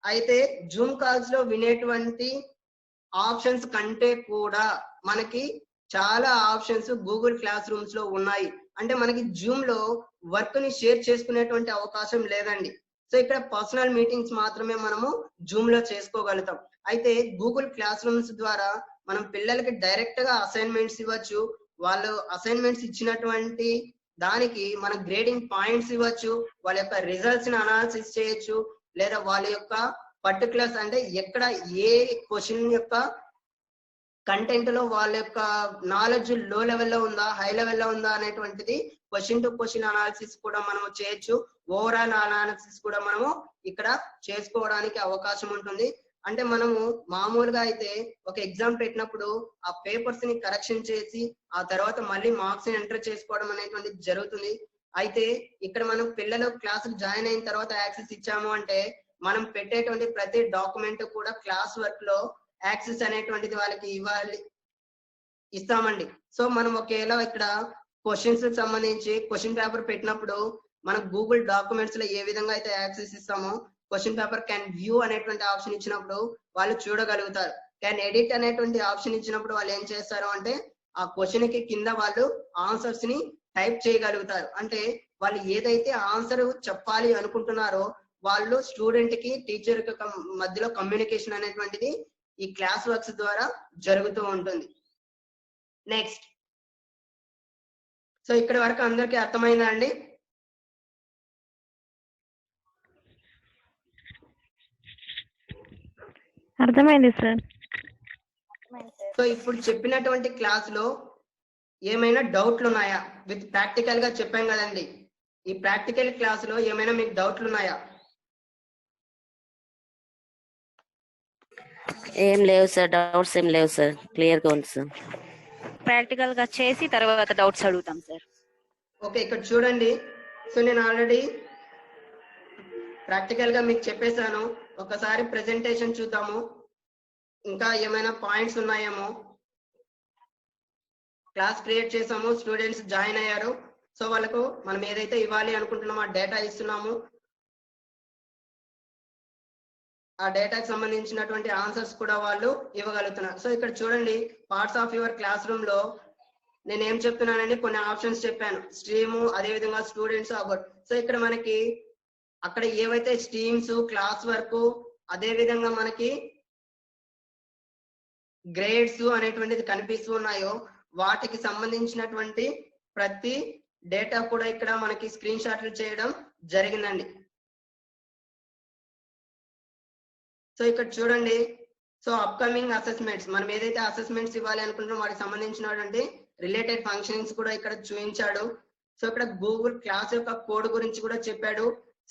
అయితే జూమ్ కాల్స్ లో వినేటువంటి ఆప్షన్స్ కంటే కూడా మనకి చాలా ఆప్షన్స్ గూగుల్ క్లాస్ రూమ్స్ లో ఉన్నాయి. అంటే మనకి జూమ్ లో వర్క్ ని షేర్ చేసుకునేటువంటి అవకాశం లేదండి. సో ఇక్కడ పర్సనల్ మీటింగ్స్ మాత్రమే మనము జూమ్ లో చేసుకోగలుగుతాం. అయితే గూగుల్ క్లాస్ రూమ్స్ ద్వారా మనం పిల్లలకి డైరెక్ట్ గా అసైన్మెంట్స్ ఇవ్వచ్చు. వాళ్ళు అసైన్మెంట్స్ ఇచ్చినటువంటి దానికి మన గ్రేడింగ్ పాయింట్స్ ఇవ్వచ్చు, వాళ్ళ యొక్క రిజల్ట్స్ ని అనాలిసిస్ చేయొచ్చు, లేదా వాళ్ళ యొక్క పర్టికులర్స్ అంటే ఎక్కడ ఏ క్వశ్చన్ యొక్క కంటెంట్ లో వాళ్ళ యొక్క నాలెడ్జ్ లో లెవెల్లో ఉందా హై లెవెల్లో ఉందా అనేటువంటిది క్వశ్చన్ టు క్వశ్చన్ అనాలిసిస్ కూడా మనము చేయొచ్చు. ఓవరాల్ అనాలిసిస్ కూడా మనము ఇక్కడ చేసుకోవడానికి అవకాశం ఉంటుంది. అంటే మనము మామూలుగా అయితే ఒక ఎగ్జామ్ పెట్టినప్పుడు ఆ పేపర్స్ ని కరెక్షన్ చేసి ఆ తర్వాత మళ్ళీ మార్క్స్ ని ఎంటర్ చేసుకోవడం అనేటువంటిది జరుగుతుంది. అయితే ఇక్కడ మనం పిల్లలు క్లాసులు జాయిన్ అయిన తర్వాత యాక్సెస్ ఇచ్చాము అంటే మనం పెట్టేటువంటి ప్రతి డాక్యుమెంట్ కూడా క్లాస్ వర్క్ లో యాక్సెస్ అనేటువంటిది వాళ్ళకి ఇస్తామండి. సో మనం ఒకవేళ ఇక్కడ క్వశ్చన్స్ సంబంధించి క్వశ్చన్ పేపర్ పెట్టినప్పుడు మనం గూగుల్ డాక్యుమెంట్స్ లో ఏ విధంగా అయితే యాక్సెస్ ఇస్తామో క్వశ్చన్ పేపర్ క్యాన్ వ్యూ అనేటువంటి ఆప్షన్ ఇచ్చినప్పుడు వాళ్ళు చూడగలుగుతారు. క్యాన్ ఎడిట్ అనేటువంటి ఆప్షన్ ఇచ్చినప్పుడు వాళ్ళు ఏం చేస్తారు అంటే ఆ క్వశ్చన్ కి కింద వాళ్ళు ఆన్సర్స్ ని టైప్ చేయగలుగుతారు. అంటే వాళ్ళు ఏదైతే ఆన్సర్ చెప్పాలి అనుకుంటున్నారో వాళ్ళు స్టూడెంట్ కి టీచర్ కి మధ్యలో కమ్యూనికేషన్ అనేటువంటిది ఈ క్లాస్ వర్క్స్ ద్వారా జరుగుతూ ఉంటుంది. నెక్స్ట్, సో ఇక్కడ వరకు అందరికి అర్థమైందా అండి? అర్థమైంది సార్. సో ఇప్పుడు చెప్పినటువంటి క్లాస్ లో ఏమైనా డౌట్లు ఉన్నాయా? విత్ ప్రాక్టికల్ గా చెప్పాం కదండి, ఈ ప్రాక్టికల్ క్లాస్ లో ఏమైనా మీకు డౌట్లు ఉన్నాయా? ఏం లేవు సార్, డౌట్స్ ఏం లేవు సార్, క్లియర్ గా ఉంది సార్. ప్రాక్టికల్ గా చేసి తర్వాత డౌట్స్ అడుగుతాం సార్. ఓకే, ఇక్కడ చూడండి. సో నేను ఆల్రెడీ ప్రాక్టికల్ గా మీకు చెప్పేశాను. ఒకసారి ప్రెజెంటేషన్ చూద్దాము, ఇంకా ఏమైనా పాయింట్స్ ఉన్నాయేమో. క్లాస్ క్రియేట్ చేసాము, స్టూడెంట్స్ జాయిన్ అయ్యారు. సో వాళ్ళకు మనం ఏదైతే ఇవ్వాలి అనుకుంటున్నామో ఆ డేటా ఇస్తున్నాము. ఆ డేటాకి సంబంధించినటువంటి ఆన్సర్స్ కూడా వాళ్ళు ఇవ్వగలుగుతున్నారు. సో ఇక్కడ చూడండి, parts of your class room లో నేను ఏం చెప్తున్నానండి, కొన్ని ఆప్షన్స్ చెప్పాను. స్ట్రీము, అదే విధంగా స్టూడెంట్స్, అబౌట్. సో ఇక్కడ మనకి అక్కడ ఏవైతే స్ట్రీమ్స్, క్లాస్ వర్క్, అదే విధంగా మనకి గ్రేడ్స్ అనేటువంటిది కనిపిస్తూ ఉన్నాయో వాటికి సంబంధించినటువంటి ప్రతి డేటా కూడా ఇక్కడ మనకి స్క్రీన్ షాట్లు చేయడం జరిగిందండి. సో ఇక్కడ చూడండి, సో అప్కమింగ్ అసెస్మెంట్స్, మనం ఏదైతే అసెస్మెంట్స్ ఇవ్వాలి అనుకుంటున్నామో వాటికి సంబంధించినటువంటి రిలేటెడ్ ఫంక్షన్స్ కూడా ఇక్కడ చూపించాడు. సో ఇక్కడ గూగుల్ క్లాస్ యొక్క కోడ్ గురించి కూడా చెప్పాడు,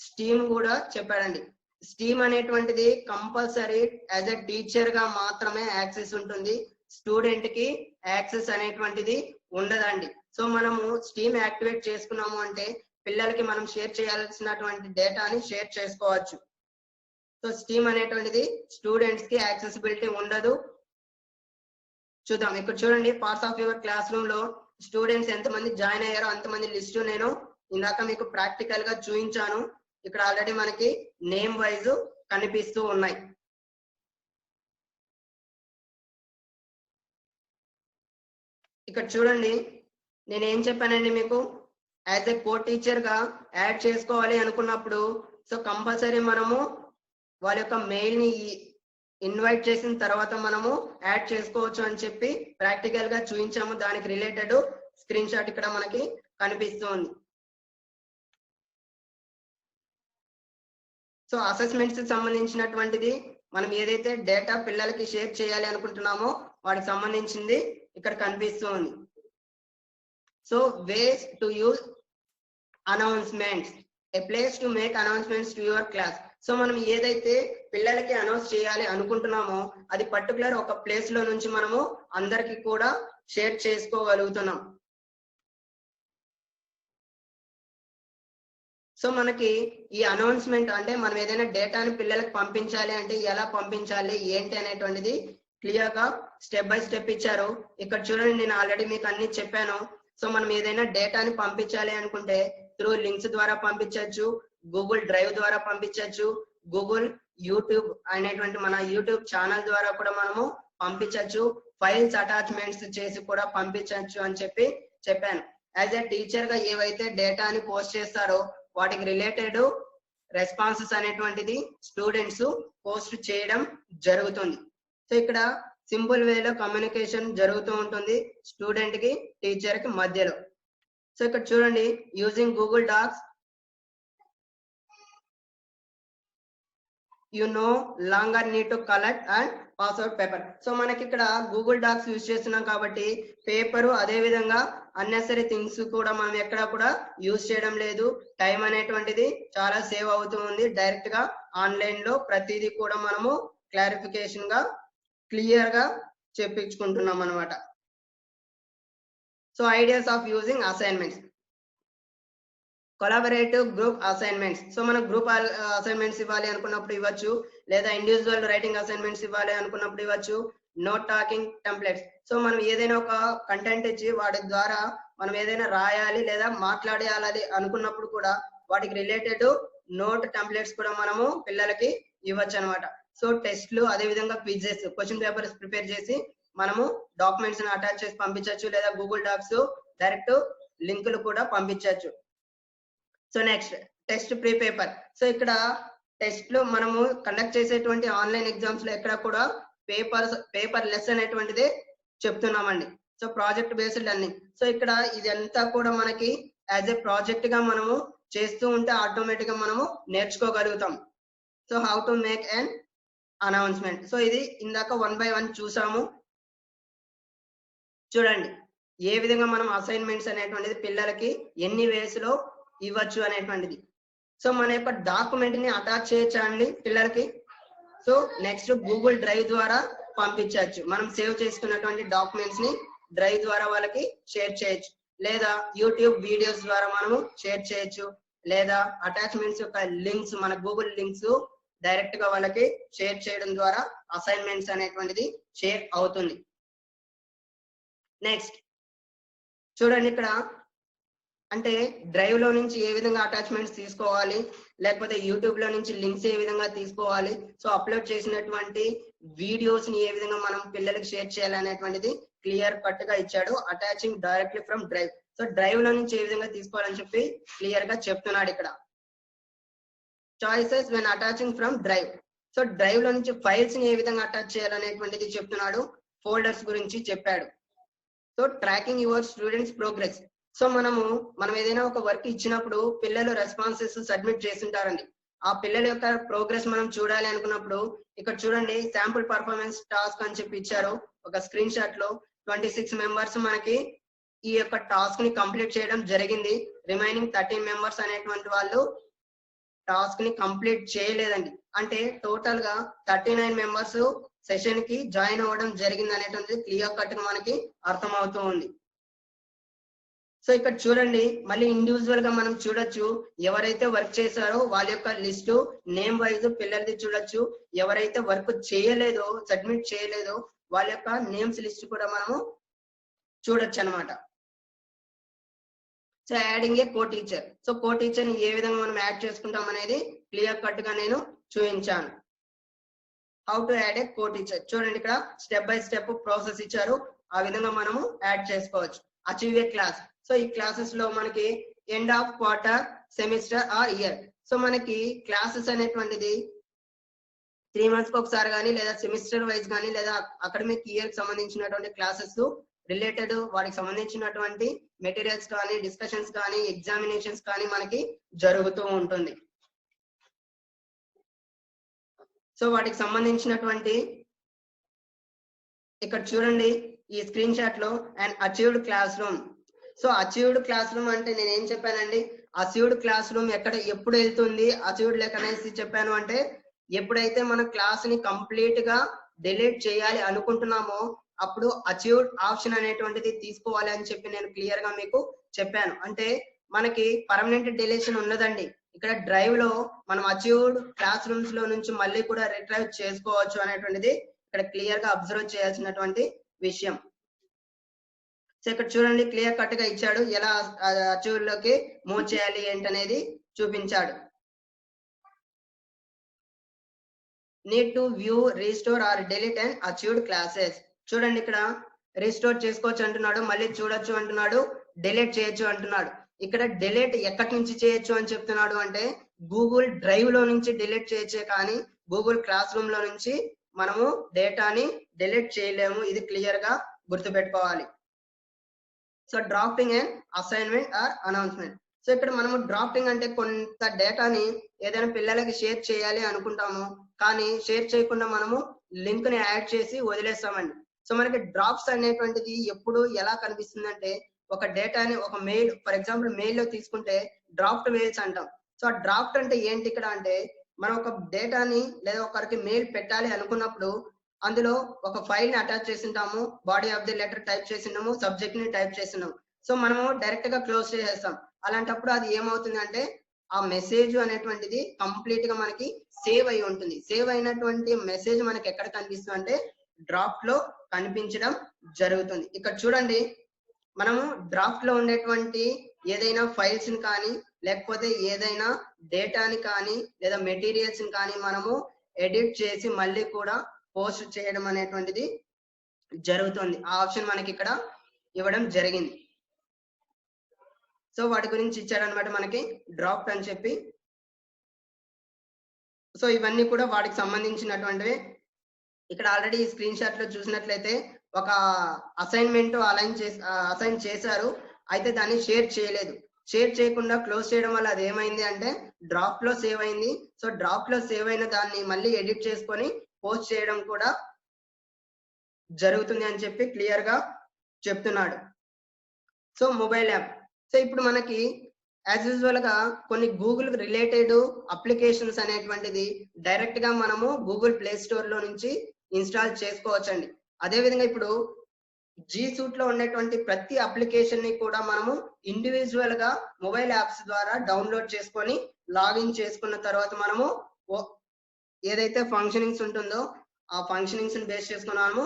స్టీమ్ కూడా చెప్పాడండి. స్టీమ్ అనేటువంటిది కంపల్సరీ యాజ్ ఎ టీచర్ గా మాత్రమే యాక్సెస్ ఉంటుంది, స్టూడెంట్ కి యాక్సెస్ అనేటువంటిది ఉండదండి. సో మనము స్టీమ్ యాక్టివేట్ చేసుకున్నాము అంటే పిల్లలకి మనం షేర్ చేయాల్సినటువంటి డేటాని షేర్ చేసుకోవచ్చు. సో స్టీమ్ అనేటువంటిది స్టూడెంట్స్ కి యాక్సెసిబిలిటీ ఉండదు. చూద్దాం, ఇక్కడ చూడండి, parts of your class room లో స్టూడెంట్స్ ఎంతమంది జాయిన్ అయ్యారో అంతమంది లిస్ట్ నేను ఇందాక మీకు ప్రాక్టికల్ గా చూపించాను. ఇక్కడ ఆల్రెడీ మనకి నేమ్ వైజ్ కనిపిస్తూ ఉన్నాయి. ఇక్కడ చూడండి, నేను ఏం చెప్పానండి మీకు, యాజ్ ఎ కో టీచర్ గా యాడ్ చేసుకోవాలి అనుకున్నప్పుడు సో కంపల్సరీ మనము వాళ్ళ యొక్క మెయిల్ ని ఇన్వైట్ చేసిన తర్వాత మనము యాడ్ చేసుకోవచ్చు అని చెప్పి ప్రాక్టికల్ గా చూపించాము. దానికి రిలేటెడ్ స్క్రీన్ షాట్ ఇక్కడ మనకి కనిపిస్తుంది. సో అసెస్మెంట్స్ కి సంబంధించినటువంటిది మనం ఏదైతే డేటా పిల్లలకి షేర్ చేయాలి అనుకుంటున్నామో వాటికి సంబంధించింది ఇక్కడ కనిపిస్తూ ఉంది. So ways to use announcements, A place to make announcements to your class. So మనం ఏదైతే పిల్లలకి అనౌన్స్ చేయాలి అనుకుంటున్నామో అది పర్టికులర్ ఒక ప్లేస్ లో నుంచి మనము అందరికి కూడా షేర్ చేసుకోగలుగుతున్నాం. సో మనకి ఈ అనౌన్స్మెంట్ అంటే మనం ఏదైనా డేటాని పిల్లలకు పంపించాలి అంటే ఎలా పంపించాలి ఏంటి అనేటువంటిది క్లియర్ గా స్టెప్ బై స్టెప్ ఇచ్చారు. ఇక్కడ చూడండి, నేను ఆల్రెడీ మీకు అన్ని చెప్పాను. సో మనం ఏదైనా డేటాని పంపించాలి అనుకుంటే త్రూ లింక్స్ ద్వారా పంపించవచ్చు, గూగుల్ డ్రైవ్ ద్వారా పంపించవచ్చు, గూగుల్ యూట్యూబ్ అనేటువంటి మన యూట్యూబ్ ఛానల్ ద్వారా కూడా మనము పంపించవచ్చు, ఫైల్స్ అటాచ్మెంట్స్ చేసి కూడా పంపించవచ్చు అని చెప్పాను. యాజ్ ఏ టీచర్ గా ఏవైతే డేటాని పోస్ట్ చేస్తారో వాటికి రిలేటెడ్ రెస్పాన్సెస్ అనేటువంటిది స్టూడెంట్స్ పోస్ట్ చేయడం జరుగుతుంది. సో ఇక్కడ సింపుల్ వేలో కమ్యూనికేషన్ జరుగుతూ ఉంటుంది స్టూడెంట్ కి టీచర్ కి మధ్యలో. సో ఇక్కడ చూడండి, using Google Docs you no longer need to collect and pass out paper. So మనకి ఇక్కడ గూగుల్ డాక్స్ యూజ్ చేస్తున్నాం కాబట్టి పేపరు అదే విధంగా అన్నెసరీ థింగ్స్ కూడా మనం ఎక్కడ కూడా యూజ్ చేయడం లేదు. టైం అనేటువంటిది చాలా సేవ్ అవుతూ ఉంది. డైరెక్ట్ గా ఆన్లైన్ లో ప్రతిదీ కూడా మనము క్లారిఫికేషన్ గా క్లియర్ గా చెప్పించుకుంటున్నాం అనమాట. So ideas of using assignments, collaborative group assignments. So మనం గ్రూప్ అసైన్మెంట్స్ ఇవ్వాలి అనుకున్నప్పుడు ఇవ్వచ్చు, లేదా ఇండివిజువల్ రైటింగ్ అసైన్మెంట్స్ ఇవ్వాలి అనుకున్నప్పుడు ఇవ్వచ్చు, నోట్ టాకింగ్ టెంప్లెట్స్. సో మనం ఏదైనా ఒక కంటెంట్ ఇచ్చి వాటి ద్వారా మనం ఏదైనా రాయాలి లేదా మాట్లాడాలి అనుకున్నప్పుడు కూడా వాటికి రిలేటెడ్ నోట్ టెంప్లెట్స్ కూడా మనము పిల్లలకి ఇవ్వచ్చు అనమాట. సో టెస్ట్లు, అదే విధంగా క్విజెస్, క్వశ్చన్ పేపర్స్ ప్రిపేర్ చేసి మనము డాక్యుమెంట్స్ అటాచ్ చేసి పంపించవచ్చు, లేదా గూగుల్ డాక్స్ డైరెక్ట్ లింకులు కూడా పంపించవచ్చు. So next test pre paper. So ఇక్కడ టెస్ట్ లో మనము కండక్ట్ చేసేటువంటి ఆన్లైన్ ఎగ్జామ్స్ లో ఎక్కడ కూడా పేపర్ లెస్ అనేటువంటిది చెప్తున్నామండి. So project based learning. So ఇక్కడ ఇదంతా కూడా మనకి యాజ్ ఏ ప్రాజెక్ట్ గా మనము చేస్తూ ఉంటే ఆటోమేటిక్ గా మనము నేర్చుకోగలుగుతాం. So how to make an announcement. So ఇది ఇందాక 1 by 1 చూసాము. చూడండి ఏ విధంగా మనం అసైన్మెంట్స్ అనేటువంటిది పిల్లలకి ఎన్ని వేస్ లో ఇవ్వచ్చు అనేటువంటిది. సో మన యొక్క డాక్యుమెంట్ ని అటాచ్ చేయొచ్చా అండి పిల్లలకి. సో నెక్స్ట్ గూగుల్ డ్రైవ్ ద్వారా పంపించవచ్చు. మనం సేవ్ చేసుకున్నటువంటి డాక్యుమెంట్స్ ని డ్రైవ్ ద్వారా వాళ్ళకి షేర్ చేయొచ్చు, లేదా యూట్యూబ్ వీడియోస్ ద్వారా మనము షేర్ చేయొచ్చు, లేదా అటాచ్మెంట్స్ యొక్క లింక్స్, మన గూగుల్ లింక్స్ డైరెక్ట్ గా వాళ్ళకి షేర్ చేయడం ద్వారా అసైన్మెంట్స్ అనేటువంటిది షేర్ అవుతుంది. నెక్స్ట్ చూడండి, ఇక్కడ అంటే డ్రైవ్ లో నుంచి ఏ విధంగా అటాచ్మెంట్స్ తీసుకోవాలి, లేకపోతే యూట్యూబ్ లో నుంచి లింక్స్ ఏ విధంగా తీసుకోవాలి, సో అప్లోడ్ చేసినటువంటి వీడియోస్ ని ఏ విధంగా మనం పిల్లలకి షేర్ చేయాలి అనేటువంటిది క్లియర్ కట్ గా ఇచ్చాడు. Attaching directly from drive. So drive లో నుంచి ఏ విధంగా తీసుకోవాలని చెప్పి క్లియర్ గా చెప్తున్నాడు ఇక్కడ. Choices when attaching from drive. So drive లో నుంచి ఫైల్స్ ని ఏ విధంగా అటాచ్ చేయాలనేటువంటిది చెప్తున్నాడు. ఫోల్డర్స్ గురించి చెప్పాడు. So tracking your students progress. So మనం ఏదైనా ఒక వర్క్ ఇచ్చినప్పుడు పిల్లలు రెస్పాన్సెస్ సబ్మిట్ చేస్తుంటారండి. ఆ పిల్లల యొక్క ప్రోగ్రెస్ మనం చూడాలి అనుకున్నప్పుడు ఇక్కడ చూడండి, శాంపుల్ పర్ఫార్మెన్స్ టాస్క్ అని చెప్పి ఇచ్చారు. ఒక స్క్రీన్ షాట్ లో 26 మెంబర్స్ మనకి ఈ యొక్క టాస్క్ ని కంప్లీట్ చేయడం జరిగింది. రిమైనింగ్ 13 మెంబర్స్ అనేటువంటి వాళ్ళు టాస్క్ ని కంప్లీట్ చేయలేదండి. అంటే టోటల్ గా 39 మెంబర్స్ సెషన్ కి జాయిన్ అవ్వడం జరిగింది అనేటువంటిది క్లియర్ కట్ గా మనకి అర్థమవుతూ ఉంది. సో ఇక్కడ చూడండి, మళ్ళీ ఇండివిజువల్ గా మనం చూడొచ్చు. ఎవరైతే వర్క్ చేశారో వాళ్ళ యొక్క లిస్టు నేమ్ వైజ్ పిల్లలది చూడొచ్చు. ఎవరైతే వర్క్ చేయలేదో, సబ్మిట్ చేయలేదో వాళ్ళ యొక్క నేమ్స్ లిస్ట్ కూడా మనము చూడొచ్చు అనమాట. సో యాడింగ్ ఏ కో టీచర్. సో కో టీచర్ ని ఏ విధంగా మనం యాడ్ చేసుకుంటాం అనేది క్లియర్ కట్ గా నేను చూపించాను. How to add A co teacher. చూడండి, ఇక్కడ స్టెప్ బై స్టెప్ ప్రాసెస్ ఇచ్చారు. ఆ విధంగా మనము యాడ్ చేసుకోవచ్చు. Achieve a class. సో ఈ క్లాసెస్ లో మనకి end of quarter, semester or year. So మనకి క్లాసెస్ అనేటువంటిది 3 months కి ఒకసారి కానీ, లేదా సెమిస్టర్ వైజ్ కానీ, లేదా అకాడమిక్ ఇయర్ కి సంబంధించినటువంటి క్లాసెస్ రిలేటెడ్ వాటికి సంబంధించినటువంటి మెటీరియల్స్ కానీ, డిస్కషన్స్ కానీ, ఎగ్జామినేషన్స్ కానీ మనకి జరుగుతూ ఉంటుంది. సో వాటికి సంబంధించినటువంటి ఇక్కడ చూడండి ఈ స్క్రీన్ షాట్ లో and achieved class room. So achieved class room అంటే నేను ఏం చెప్పానండి, అచీవ్డ్ క్లాస్ రూమ్ ఎప్పుడు వెళ్తుంది, అచీవ్డ్ లెక్క అనేసి చెప్పాను అంటే ఎప్పుడైతే మన క్లాస్ ని కంప్లీట్ గా డిలీట్ చేయాలి అనుకుంటున్నామో అప్పుడు అచీవ్డ్ ఆప్షన్ అనేటువంటిది తీసుకోవాలి అని చెప్పి నేను క్లియర్ గా మీకు చెప్పాను. అంటే మనకి పర్మనెంట్ డిలీషన్ ఉన్నదండి. ఇక్కడ డ్రైవ్ లో మనం అచీవ్డ్ క్లాస్ రూమ్స్ లో నుంచి మళ్ళీ కూడా రిట్రైవ్ చేసుకోవచ్చు అనేటువంటిది ఇక్కడ క్లియర్ గా అబ్జర్వ్ చేయాల్సినటువంటి విషయం. సో ఇక్కడ చూడండి క్లియర్ కట్ గా ఇచ్చాడు, ఎలా అచీవ్డ్ లోకి మూవ్ చేయాలి ఏంటనేది చూపించాడు. Need to view restore or delete and achieved classes. చూడండి ఇక్కడ రీస్టోర్ చేసుకోవచ్చు అంటున్నాడు, మళ్ళీ చూడొచ్చు అంటున్నాడు, డిలీట్ చేయొచ్చు అంటున్నాడు. ఇక్కడ డిలీట్ ఎక్కడి నుంచి చేయొచ్చు అని చెప్తున్నాడు అంటే గూగుల్ డ్రైవ్ లో నుంచి డిలీట్ చేయొచ్చే కానీ గూగుల్ క్లాస్ రూమ్ లో నుంచి మనము డేటాని డిలీట్ చేయలేము. ఇది క్లియర్ గా గుర్తుపెట్టుకోవాలి. So drafting and assignment or announcement. So ఇక్కడ మనము డ్రాఫ్టింగ్ అంటే కొంత డేటాని ఏదైనా పిల్లలకి షేర్ చేయాలి అనుకుంటాము, కానీ షేర్ చేయకుండా మనము లింక్ ని యాడ్ చేసి వదిలేస్తామండి. సో మనకి డ్రాప్స్ అనేటువంటిది ఎప్పుడు ఎలా కనిపిస్తుంది అంటే ఒక డేటాని ఒక మెయిల్, ఫర్ ఎగ్జాంపుల్ మెయిల్ లో తీసుకుంటే డ్రాఫ్ట్ మెయిల్స్ అంటాం. సో ఆ డ్రాఫ్ట్ అంటే ఏంటి ఇక్కడ అంటే మనం ఒక డేటాని లేదా ఒకరికి మెయిల్ పెట్టాలి అనుకున్నప్పుడు అందులో ఒక ఫైల్ ని అటాచ్ చేసింటాము, body of the letter type చేసినాము, సబ్జెక్ట్ ని టైప్ చేసినాము. సో మనము డైరెక్ట్ గా క్లోజ్ చేసేస్తాం. అలాంటప్పుడు అది ఏమవుతుంది అంటే ఆ మెసేజ్ అనేటువంటిది కంప్లీట్ గా మనకి సేవ్ అయి ఉంటుంది. సేవ్ అయినటువంటి మెసేజ్ మనకి ఎక్కడ కనిపిస్తుంది అంటే డ్రాఫ్ట్ లో కనిపించడం జరుగుతుంది. ఇక్కడ చూడండి మనము డ్రాఫ్ట్ లో ఉండేటువంటి ఏదైనా ఫైల్స్ ని కానీ లేకపోతే ఏదైనా డేటాని కానీ లేదా మెటీరియల్స్ ని కానీ మనము ఎడిట్ చేసి మళ్ళీ కూడా పోస్ట్ చేయడం అనేటువంటిది జరుగుతుంది. ఆ ఆప్షన్ మనకి ఇక్కడ ఇవ్వడం జరిగింది. సో వాటి గురించి ఇచ్చాడనమాట మనకి డ్రాఫ్ట్ అని చెప్పి. సో ఇవన్నీ కూడా వాటికి సంబంధించినటువంటివి. ఇక్కడ ఆల్రెడీ స్క్రీన్ షాట్ లో చూసినట్లయితే ఒక అసైన్మెంట్ అసైన్ చేశారు, అయితే దాన్ని షేర్ చేయలేదు. షేర్ చేయకుండా క్లోజ్ చేయడం వల్ల అది ఏమైంది అంటే డ్రాఫ్ట్ లో సేవ్ అయింది. సో డ్రాఫ్ట్ లో సేవ్ అయిన దాన్ని మళ్ళీ ఎడిట్ చేసుకొని పోస్ట్ చేయడం కూడా జరుగుతుంది అని చెప్పి క్లియర్ గా చెప్తున్నాడు. So mobile app. సో ఇప్పుడు మనకి యాజ్ యూజువల్ గా కొన్ని గూగుల్ రిలేటెడ్ అప్లికేషన్స్ అనేటువంటిది డైరెక్ట్ గా మనము గూగుల్ ప్లే స్టోర్ లో నుంచి ఇన్స్టాల్ చేసుకోవచ్చండి. అదే విధంగా ఇప్పుడు జీ సూట్ లో ఉండేటువంటి ప్రతి అప్లికేషన్ ని కూడా మనము ఇండివిజువల్ గా మొబైల్ యాప్స్ ద్వారా డౌన్లోడ్ చేసుకొని లాగిన్ చేసుకున్న తర్వాత మనము ఏదైతే ఫంక్షనింగ్స్ ఉంటుందో ఆ ఫంక్షనింగ్స్ ని బేస్ చేసుకుని మనము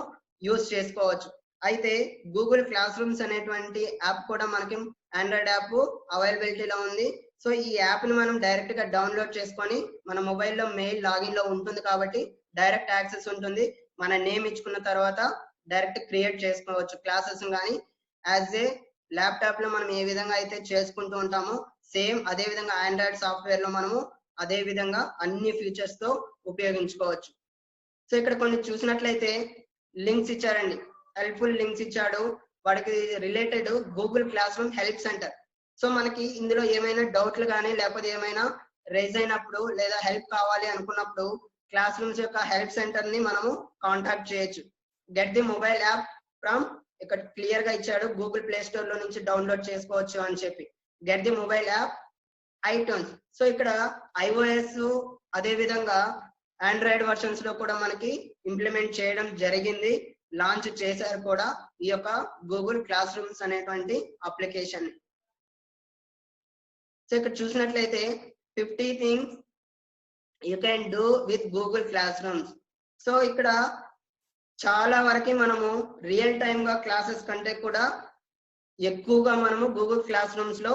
యూజ్ చేసుకోవచ్చు. అయితే గూగుల్ క్లాస్ రూమ్స్ అనేటువంటి యాప్ కూడా మనకి ఆండ్రాయిడ్ యాప్ అవైలబిలిటీలో ఉంది. సో ఈ యాప్ ని మనం డైరెక్ట్ గా డౌన్లోడ్ చేసుకొని మన మొబైల్లో మెయిల్ లాగిన్ లో ఉంటుంది కాబట్టి డైరెక్ట్ యాక్సెస్ ఉంటుంది. మన నేమ్ ఇచ్చుకున్న తర్వాత డైరెక్ట్ క్రియేట్ చేసుకోవచ్చు క్లాసెస్ కానీ. యాజ్ ఏ ల్యాప్టాప్ లో మనం ఏ విధంగా అయితే చేసుకుంటూ ఉంటామో సేమ్ అదే విధంగా ఆండ్రాయిడ్ సాఫ్ట్వేర్ లో మనము అదే విధంగా అన్ని ఫీచర్స్ తో ఉపయోగించుకోవచ్చు. సో ఇక్కడ కొన్ని చూసినట్లయితే లింక్స్ ఇచ్చారండి, హెల్ప్ఫుల్ లింక్స్ ఇచ్చాడు. వాడికి related Google class room help centre. So మనకి ఇందులో ఏమైనా డౌట్లు కానీ లేకపోతే ఏమైనా రైజ్ అయినప్పుడు లేదా హెల్ప్ కావాలి అనుకున్నప్పుడు క్లాస్ రూమ్స్ యొక్క హెల్ప్ సెంటర్ ని మనము కాంటాక్ట్ చేయొచ్చు. Get the mobile app from, ఇక్కడ క్లియర్ గా ఇచ్చాడు గూగుల్ ప్లే స్టోర్ లో నుంచి డౌన్లోడ్ చేసుకోవచ్చు అని చెప్పి. Get the mobile app iTunes. So ఇక్కడ ఐఓఎస్ అదే విధంగా ఆండ్రాయిడ్ వర్షన్స్ లో కూడా మనకి ఇంప్లిమెంట్ చేయడం జరిగింది, లాంచ్ చేశారు కూడా ఈ యొక్క గూగుల్ క్లాస్ రూమ్స్ అనేటువంటి అప్లికేషన్. సో ఇక్కడ చూసినట్లయితే 50 things you can do with Google Classrooms. So ఇక్కడ చాలా వరకు మనము రియల్ టైమ్ గా క్లాసెస్ కంటే కూడా ఎక్కువగా మనము గూగుల్ క్లాస్ రూమ్స్ లో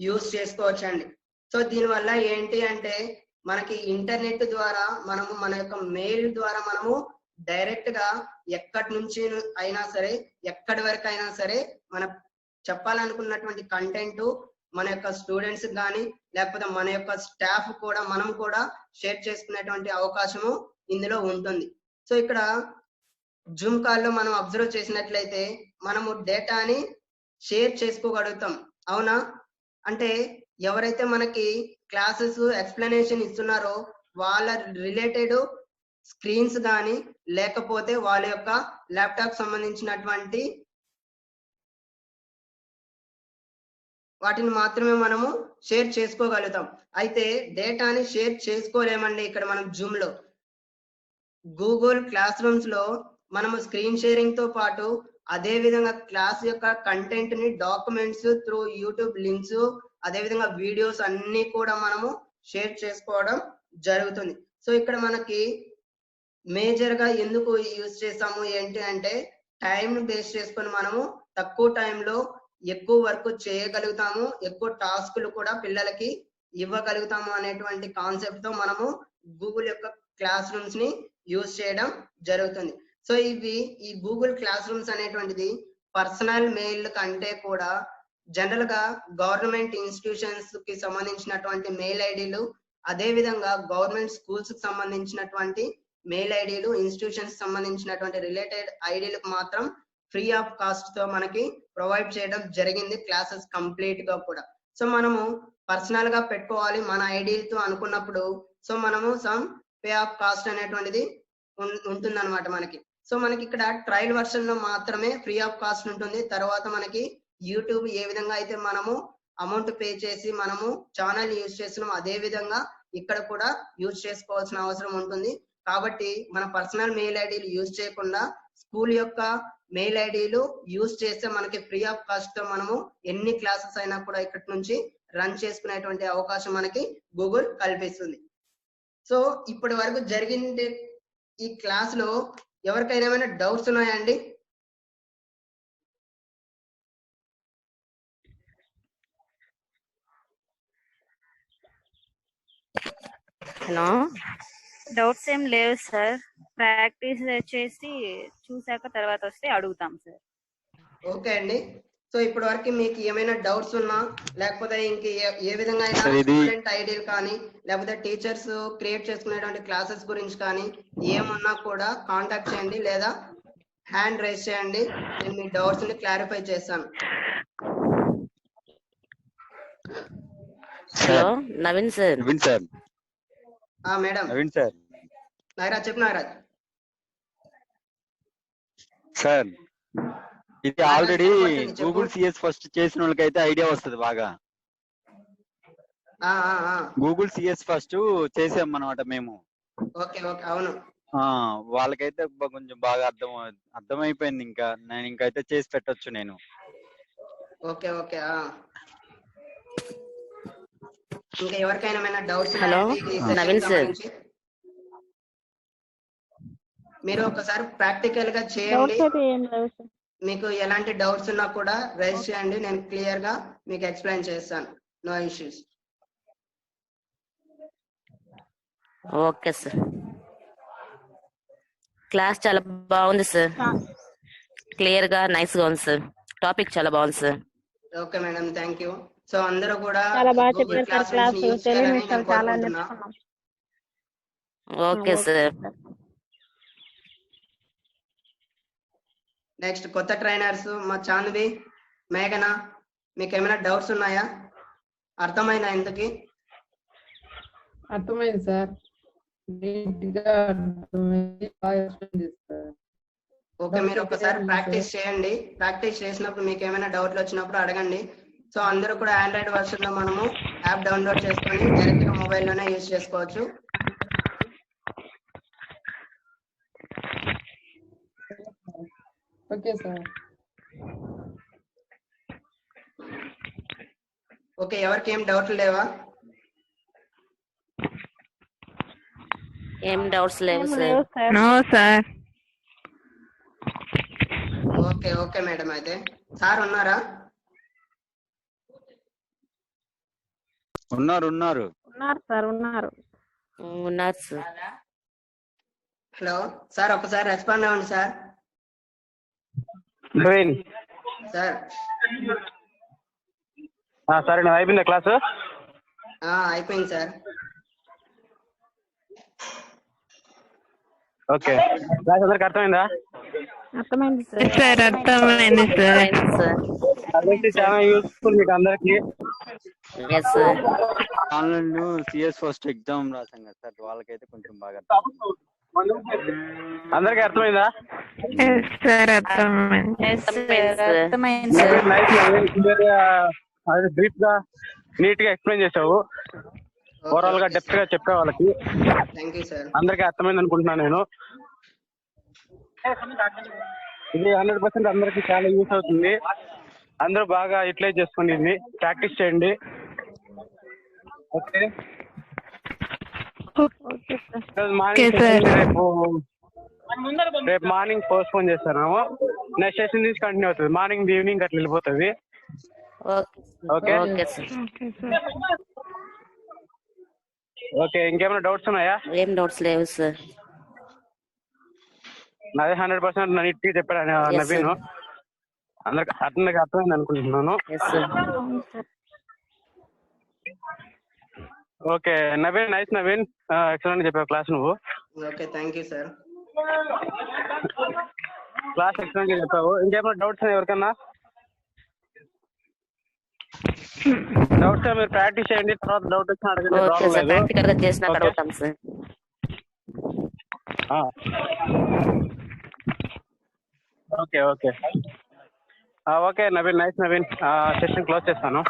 యూజ్ చేసుకోవచ్చు అండి. సో దీనివల్ల ఏంటి అంటే మనకి ఇంటర్నెట్ ద్వారా మనము మన యొక్క మెయిల్ ద్వారా మనము డైరెక్ట్ గా ఎక్కడి నుంచి అయినా సరే ఎక్కడి వరకు అయినా సరే మన చెప్పాలనుకున్నటువంటి కంటెంట్ మన యొక్క స్టూడెంట్స్ కానీ లేకపోతే మన యొక్క స్టాఫ్ కూడా మనం కూడా షేర్ చేసుకునేటువంటి అవకాశము ఇందులో ఉంటుంది. సో ఇక్కడ జూమ్ కాల్ లో మనం అబ్జర్వ్ చేసినట్లయితే మనము డేటాని షేర్ చేసుకోగలుగుతాం, అవునా? అంటే ఎవరైతే మనకి క్లాసెస్ ఎక్స్ప్లెనేషన్ ఇస్తున్నారో వాళ్ళ రిలేటెడ్ స్క్రీన్స్ కానీ లేకపోతే వాళ్ళ యొక్క ల్యాప్టాప్ సంబంధించినటువంటి వాటిని మాత్రమే మనము షేర్ చేసుకోగలుగుతాం. అయితే డేటాని షేర్ చేసుకోలేమండి. ఇక్కడ మనం జూమ్ లో గూగుల్ క్లాస్ రూమ్స్ లో మనము స్క్రీన్ షేరింగ్ తో పాటు అదే విధంగా క్లాస్ యొక్క కంటెంట్ ని డాక్యుమెంట్స్ త్రూ యూట్యూబ్ లింక్స్ అదే విధంగా వీడియోస్ అన్ని కూడా మనము షేర్ చేసుకోవడం జరుగుతుంది. సో ఇక్కడ మనకి మేజర్ గా ఎందుకు యూజ్ చేస్తాము ఏంటి అంటే టైం బేస్ చేసుకొని మనము తక్కువ టైంలో ఎక్కువ వర్క్ చేయగలుగుతాము, ఎక్కువ టాస్కులు కూడా పిల్లలకి ఇవ్వగలుగుతాము అనేటువంటి కాన్సెప్ట్ తో మనము గూగుల్ యొక్క క్లాస్ రూమ్స్ ని యూజ్ చేయడం జరుగుతుంది. సో ఈ గూగుల్ క్లాస్ రూమ్స్ అనేటువంటిది పర్సనల్ మెయిల్ కంటే కూడా జనరల్ గా గవర్నమెంట్ ఇన్స్టిట్యూషన్స్ కి సంబంధించినటువంటి మెయిల్ ఐడీలు అదే విధంగా గవర్నమెంట్ స్కూల్స్ కి సంబంధించినటువంటి మెయిల్ ఐడీలు ఇన్స్టిట్యూషన్స్ సంబంధించినటువంటి రిలేటెడ్ ఐడీలకు మాత్రం ఫ్రీ ఆఫ్ కాస్ట్ తో మనకి ప్రొవైడ్ చేయడం జరిగింది క్లాసెస్ కంప్లీట్ గా కూడా. సో మనము పర్సనల్ గా పెట్టుకోవాలి మన ఐడీతో అనుకున్నప్పుడు సో మనము సమ్ పే ఆఫ్ కాస్ట్ అనేటువంటిది ఉంటుంది అనమాట మనకి. సో మనకి ఇక్కడ ట్రయల్ వర్షన్ లో మాత్రమే ఫ్రీ ఆఫ్ కాస్ట్ ఉంటుంది. తర్వాత మనకి యూట్యూబ్ ఏ విధంగా అయితే మనము అమౌంట్ పే చేసి మనము ఛానల్ యూజ్ చేస్తున్నాం అదే విధంగా ఇక్కడ కూడా యూజ్ చేసుకోవాల్సిన అవసరం ఉంటుంది. కాబట్టి మన పర్సనల్ మెయిల్ ఐడీలు యూజ్ చేయకుండా స్కూల్ యొక్క మెయిల్ ఐడీలు యూజ్ చేస్తే మనకి ఫ్రీ ఆఫ్ కాస్ట్ తో మనము ఎన్ని క్లాసెస్ అయినా కూడా ఇక్కడ నుంచి రన్ చేసుకునేటువంటి అవకాశం మనకి గూగుల్ కల్పిస్తుంది. సో ఇప్పటి వరకు జరిగింది ఈ క్లాస్ లో ఎవరికైనా ఏమైనా డౌట్స్ ఉన్నాయండి? హలో, డౌట్స్ ఏం లేవు సార్. ప్రాక్టీస్ చేసి చూసాక తర్వాత వస్తే అడుగుతాం సార్. ఓకే అండి. సో ఇప్పటి వరకు మీకు ఏమైనా డౌట్స్ ఉన్నా లేకపోతే ఇంక ఏ విధంగా అయినా Sir, ఇది- స్టూడెంట్ ఐడీలు కానీ లేకపోతే టీచర్స్ క్రియేట్ చేసుకునేటువంటి క్లాసెస్ గురించి కానీ ఏమున్నా కూడా కాంటాక్ట్ చేయండి లేదా హ్యాండ్ రైజ్ చేయండి. నేను మీ డౌట్స్ ని క్లారిఫై చేస్తాను. Hello Naveen sir. Naveen sir, madam Naveen sir, Nagaraj చెప్పు నాగరాజ్. సార్ ఇది ఆల్రెడీ గూగుల్ సిఎస్ ఫస్ట్ చేసిన వాళ్ళకైతే ఐడియా వస్తుంది బాగా. గూగుల్ సిఎస్ ఫస్ట్ చేసాం అన్నమాట మేము. ఓకే ఓకే అవును. వాళ్ళకైతే కొంచెం బాగా అర్థమైపోయింది. ఇంకా నేను ఇంకైతే చేసి పెట్టొచ్చు నేను. ఓకే ఓకే ఇంకా ఎవరికైనా ఏమైనా డౌట్స్ హలో, నవీన్ సార్. మీరు ఒకసారి ప్రాక్టికల్ గా చేయండి. డౌట్స్ అయితే ఏం లేవు సార్. మీకు ఎలాంటి డౌట్స్ ఉన్నా కూడా రైజ్ చేయండి, నేను క్లియర్ గా మీకు ఎక్స్ప్లెయిన్ చేస్తాను. No issues. Okay sir. Class చాలా బాగుంది సార్. క్లియర్ గా నైస్ గా ఉంది సార్. టాపిక్ చాలా బాగుంది sir. Okay madam, thank you. So అందరూ కూడా చాలా బాగా Google చెప్పారు సార్ Classrooms క్లాస్. ని use తెలియని చేయాలని విషయాలు నేను చాలా కోరుకుంటున్నా. నేర్చుకున్నాం. Okay sir. నెక్స్ట్ కొత్త ట్రైనర్స్ మా చాంద్వి, మేఘన, మీకు ఏమైనా డౌట్స్ ఉన్నాయా? అర్థమైందా ఇంతకి? అర్థమైంది సార్. నీట్గా అర్థమైంది. బాగా ఎక్స్ప్లెయిన్ చేస్తారు. ఓకే, మీరు ఒకసారి ప్రాక్టీస్ చేయండి. ప్రాక్టీస్ చేసినప్పుడు మీకు ఏమైనా డౌట్లు వచ్చినప్పుడు అడగండి. సో అందరూ కూడా ఆండ్రాయిడ్ వర్షన్ లో మనము యాప్ డౌన్లోడ్ చేసుకొని డైరెక్ట్ గా మొబైల్ లోనే యూజ్ చేసుకోవచ్చు. Okay sir. ఓకే, ఎవరికి ఏం డౌట్లు లేవా? ఏం డౌట్స్ లేవు ఏం సార్. లేవు sir. No sir. Okay okay madam, అయితే సార్ ఉన్నారా? ఉన్నారు. ఉన్నారు సార్, ఉన్నారు. ఉన్నారు సార్. హలో సార్, ఒకసారి రెస్పాండ్ అవ్వండి సార్. నవీన్ సార్ సరే, నేను అయిపోయిందా క్లాసు? అయిపోయింది సార్. ఓకే, క్లాస్ అందరికి అర్థమైందా? అర్థమైంది సార్. సార్ అర్థమైంది సార్. సార్. అదైతే చాలా యూస్ఫుల్ మీకు అందరికి. Yes sir. Online CS first exam రాసాం కదా సార్, వాళ్ళకైతే కొంచెం బాగా అర్థం. అందరికి అర్థమైందా? సార్ అర్థమైంది. అర్థమైంది సార్. నైస్ అది బ్రీఫ్ గా నీట్ గా ఎక్స్ప్లెయిన్ చేసావు. ఓవరాల్ గా డెప్త్ గా చెప్పే వాళ్ళకి థ్యాంక్ యూ సార్. అందరికి అర్థమైంది అనుకుంటున్నాను నేను. ఇది 100% అందరికి చాలా యూస్ అవుతుంది. అందరూ బాగా యూటిలైజ్ చేసుకోండి, ఇది ప్రాక్టీస్ చేయండి. Okay okay sir. మార్నింగ్ రేపు మార్నింగ్ పోస్ట్ పోన్ చేస్తాము. నెక్స్ట్ సెషన్ నుంచి కంటిన్యూ అవుతుంది. మార్నింగ్ ఈవినింగ్ అట్లా వెళ్ళిపోతుంది. Okay okay sir. Okay sir. Okay, ఇంకేమైనా డౌట్స్ ఉన్నాయా? ఏం డౌట్స్ లేవు సార్. అదే 100% నీట్ గా చెప్పాడు నవీన్. అందరికి అర్థమైంది అనుకుంటున్నాను. Yes sir. అవును sir. Okay Naveen, nice Naveen, excellent చెప్పావు క్లాస్. నువ్వు okay thank you sir. Class excellent గా చెప్పావు. ఇంకేమైనా డౌట్స్ ఎవరికన్నా? డౌట్స్ మీరు ప్రాక్టీస్ చేయండి, తర్వాత డౌట్ వచ్చిన అడగండి, ఓకే ప్రాబ్లం సార్. లేదు. ప్రాక్టికల్ గా చేసినాక Okay. అడుగుతాం sir. Okay okay okay Naveen, nice Naveen. Session close చేస్తాను.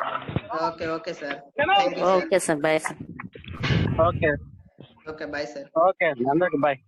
Okay okay sir. Thank you sir. Okay sir. Bye sir. Okay okay bye sir. Okay అందరికి బాయ్.